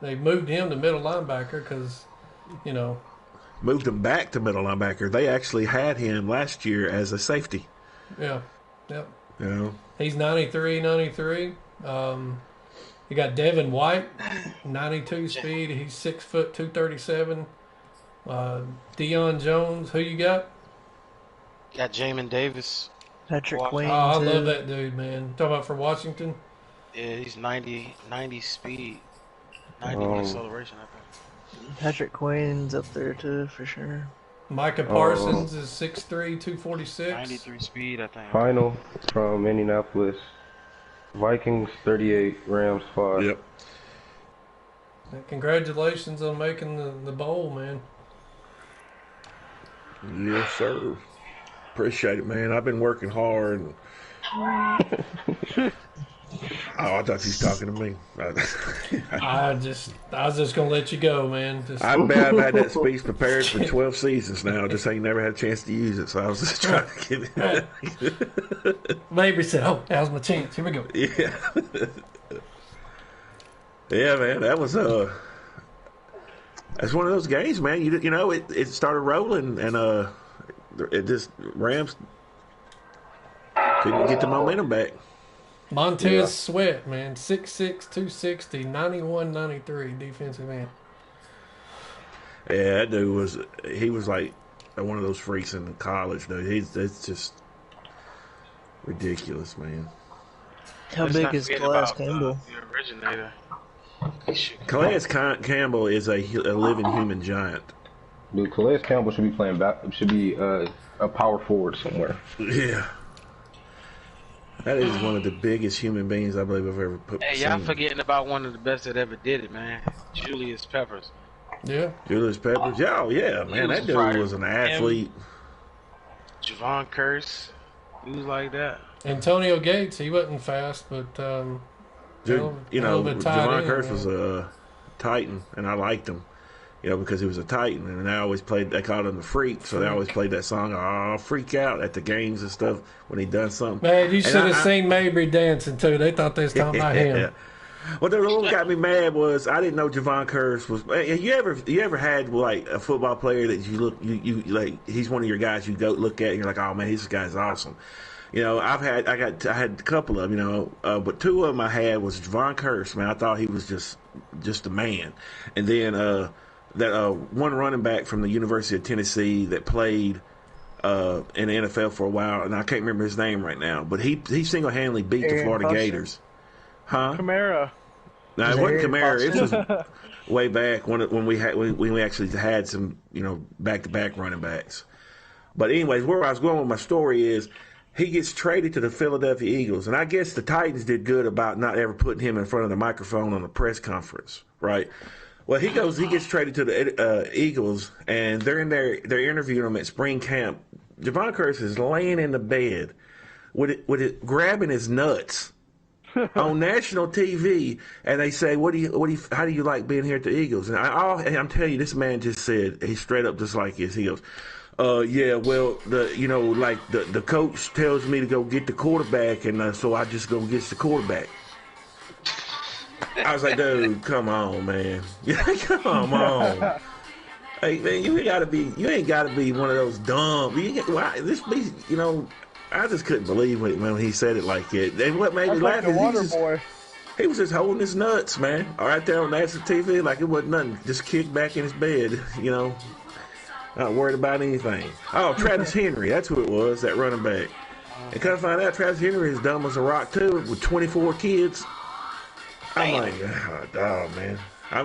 They moved him to middle linebacker because, moved him back to middle linebacker. They actually had him last year as a safety. Yeah, yep. He's 93. You got Devin White, 92 speed. He's 6 foot 237. Deion Jones, who you got? Got Jamin Davis. Patrick Queen. Oh, I love that dude, man. Talking about for Washington? Yeah, he's 90 speed. 90 acceleration, I think. Patrick Queen's up there too, for sure. Micah Parsons is 6'3", 246. 93 speed, I think. Final from Indianapolis. Vikings 38, Rams 5. Yep. Congratulations on making the bowl, man. Yes, sir. Appreciate it, man. I've been working hard. Oh, I thought you was talking to me. I was just gonna let you go, man. I bet I've had that speech prepared for 12 seasons now. Just ain't never had a chance to use it, so I was just trying to give it. Mabry said, "Oh, that was my chance. Here we go." Yeah. Yeah, man. That was that's one of those games, man. It started rolling, and it just Rams couldn't get the momentum back. Montez Sweat, man, 6'6", 260, 91-93 defensive end. Yeah, that dude was like one of those freaks in college, dude. It's just ridiculous, man. How big is Calais Campbell? The originator. Calais Campbell is a living human giant. Dude, Calais Campbell should be playing back. Should be a power forward somewhere. Yeah. That is one of the biggest human beings I believe I've ever put. Hey, y'all forgetting about one of the best that ever did it, man. Julius Peppers. Yeah. Julius Peppers. Yeah, man. That dude was an athlete. Javon Curse. He was like that. Antonio Gates, he wasn't fast, but Dude, Javon Curse was a Titan, and I liked him. Because he was a Titan, and they called him the Freak, so they always played that song, "Oh, Freak Out" at the games and stuff when he done something. Man, you should have seen Mabry dancing too. They thought they was talking about him. Well, the one got me mad was I didn't know Javon Curse was. You ever had like a football player that you like? He's one of your guys you go look at and you're like, oh man, this guy's awesome. I had a couple of but two of them I had was Javon Curse. Man, I thought he was just a man, and then that one running back from the University of Tennessee that played in the NFL for a while, and I can't remember his name right now, but he single-handedly beat the Florida Gators. Huh? Kamara. No, it wasn't Kamara. It was way back when we actually had some back-to-back running backs. But anyways, where I was going with my story is he gets traded to the Philadelphia Eagles, and I guess the Titans did good about not ever putting him in front of the microphone on a press conference, right? Well, he gets traded to the Eagles, and they're interviewing him at spring camp. Javon Curse is laying in the bed with it grabbing his nuts on national TV, and they say, how do you like being here at the Eagles? And I'm telling you, this man just said, he straight up just like this. He goes, yeah, well, the coach tells me to go get the quarterback, and so I just go get the quarterback. I was like, dude, come on, man. Come on. Hey, man, you ain't gotta be one of those dumb. I just couldn't believe it when he said it like it. And what made me laugh is he was just holding his nuts, man. Right there on national TV, like it wasn't nothing. Just kicked back in his bed, not worried about anything. Oh, Travis Henry, that's who it was, that running back. And come find out, Travis Henry is dumb as a rock too, with 24 kids. I'm like, oh, man.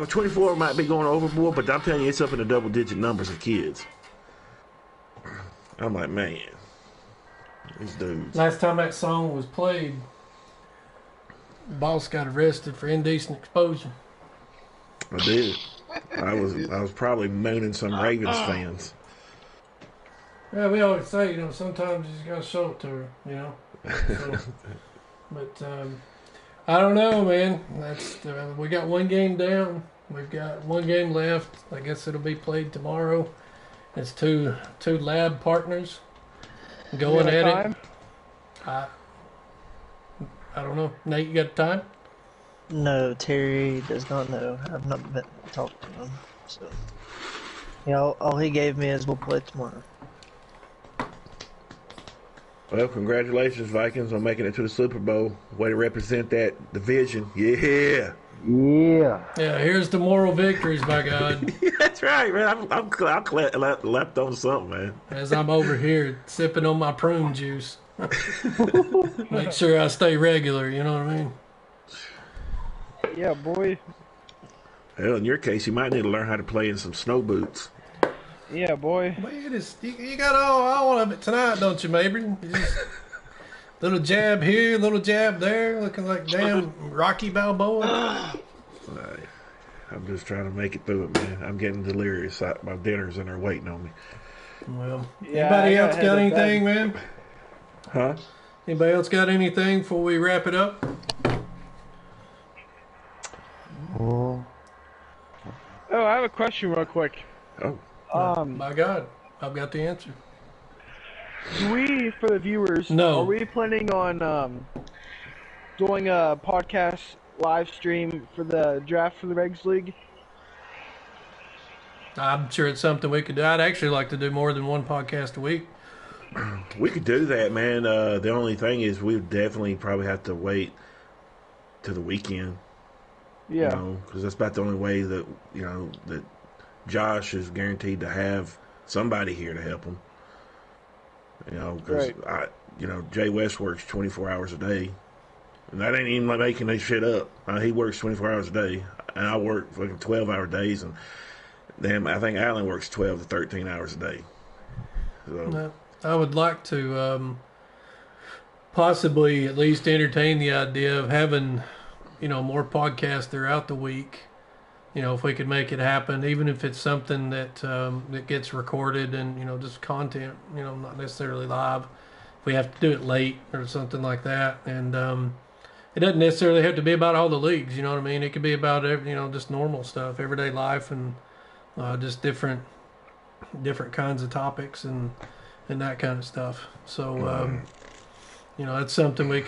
24 might be going overboard, but I'm telling you, it's up in the double-digit numbers of kids. I'm like, man, these dudes. Last time that song was played, boss got arrested for indecent exposure. I did. I was probably mooning some Ravens fans. Yeah, we always say, sometimes you just gotta show it to her, So, but I don't know, man. We got one game down. We've got one game left. I guess it'll be played tomorrow. It's two lab partners going at it. I don't know. Nate, you got time? No, Terry does not know. I've not been talking to him. So, all he gave me is we'll play tomorrow. Well, congratulations, Vikings, on making it to the Super Bowl. Way to represent that division. Yeah. Yeah. Yeah, here's the moral victories, by God. That's right, man. I'm left on something, man. As I'm over here sipping on my prune juice. Make sure I stay regular, you know what I mean? Yeah, boy. Hell, in your case, you might need to learn how to play in some snow boots. Yeah, boy. Man, you got all of it tonight, don't you, Mabry? Little jab here, little jab there, looking like damn Rocky Balboa. I'm just trying to make it through it, man. I'm getting delirious. My dinner's in there waiting on me. Well, anybody else got anything, man? Huh? Anybody else got anything before we wrap it up? Oh, I have a question real quick. Oh. My God, I've got the answer. For the viewers, no. Are we planning on doing a podcast live stream for the draft for the Regs League? I'm sure it's something we could do. I'd actually like to do more than one podcast a week. We could do that, man. The only thing is we definitely probably have to wait to the weekend. Yeah. Because that's about the only way that, that Josh is guaranteed to have somebody here to help him. Because Jay West works 24 hours a day, and that ain't even like making that shit up. He works 24 hours a day, and I work fucking 12-hour days, and then I think Alan works 12 to 13 hours a day. So I would like to possibly at least entertain the idea of having, more podcasts throughout the week. If we could make it happen, even if it's something that gets recorded and, just content, not necessarily live. If we have to do it late or something like that. And it doesn't necessarily have to be about all the leagues, you know what I mean? It could be about, just normal stuff, everyday life, and just different kinds of topics and that kind of stuff. So, that's something we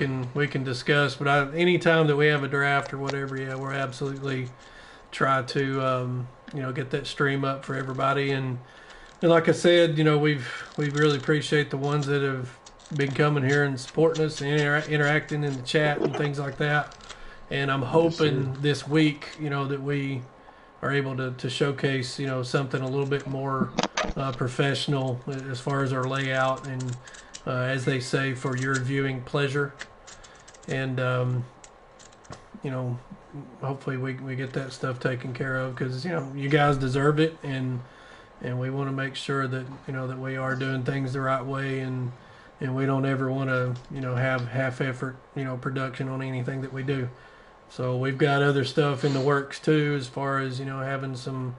can discuss. But any time that we have a draft or whatever, we're absolutely try to get that stream up for everybody, and like I said, we really appreciate the ones that have been coming here and supporting us and interacting in the chat and things like that. And I'm hoping this week that we are able to showcase something a little bit more professional as far as our layout and as they say, for your viewing pleasure. And hopefully we get that stuff taken care of, because you guys deserve it, and we want to make sure that that we are doing things the right way and and we don't ever want to, have half effort, production on anything that we do. So we've got other stuff in the works too, as far as having some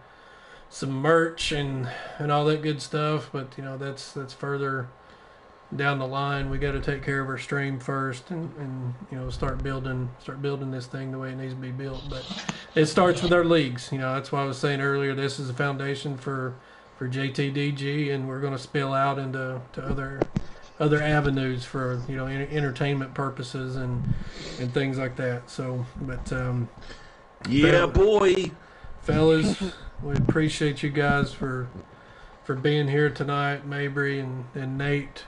merch and all that good stuff. But that's further down the line. We got to take care of our stream first, and start building this thing the way it needs to be built. But it starts with our leagues. That's why I was saying earlier, this is a foundation for JTDG, and we're going to spill out into other avenues for entertainment purposes and things like that. So, but boy, fellas, we appreciate you guys for being here tonight. Mabry and Nate,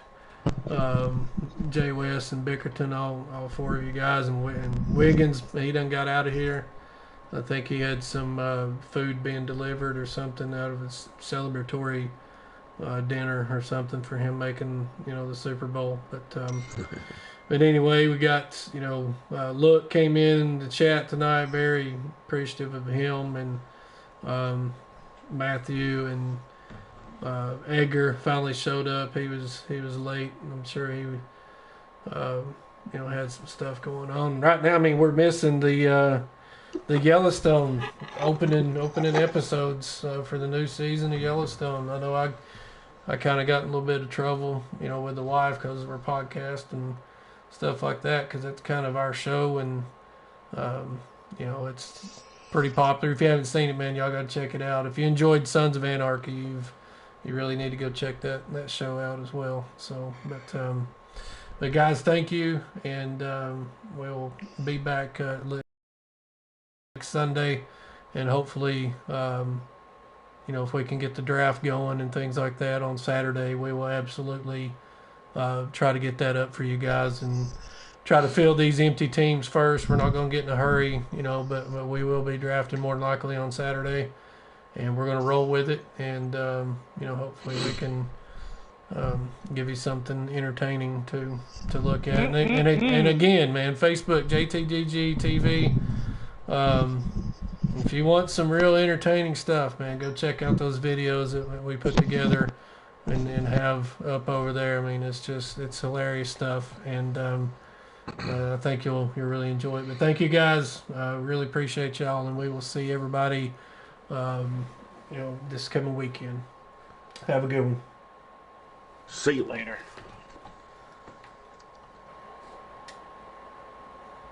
Jay West and Bickerton, all four of you guys, and Wiggins, he done got out of here. I think he had some food being delivered or something out of his celebratory dinner or something for him making the Super Bowl. But anyway, we got Look came in the chat tonight, very appreciative of him, and Matthew and Edgar finally showed up. He was late. I'm sure he had some stuff going on right now. I mean, we're missing the Yellowstone opening episodes for the new season of Yellowstone. I know I kind of got in a little bit of trouble, with the wife because of our podcast and stuff like that, because that's kind of our show, and it's pretty popular. If you haven't seen it, man, y'all got to check it out. If you enjoyed Sons of Anarchy, you really need to go check that show out as well. So, but guys, thank you, and we'll be back next Sunday, and hopefully, if we can get the draft going and things like that on Saturday, we will absolutely try to get that up for you guys and try to fill these empty teams first. We're not going to get in a hurry, but we will be drafting more than likely on Saturday, and we're going to roll with it. And hopefully we can give you something entertaining to look at. And again, man, Facebook, JTDG TV. If you want some real entertaining stuff, man, go check out those videos that we put together and have up over there. I mean, it's hilarious stuff, and I think you'll really enjoy it. But thank you guys, really appreciate y'all, and we will see everybody, this coming weekend. Have a good one. See you later.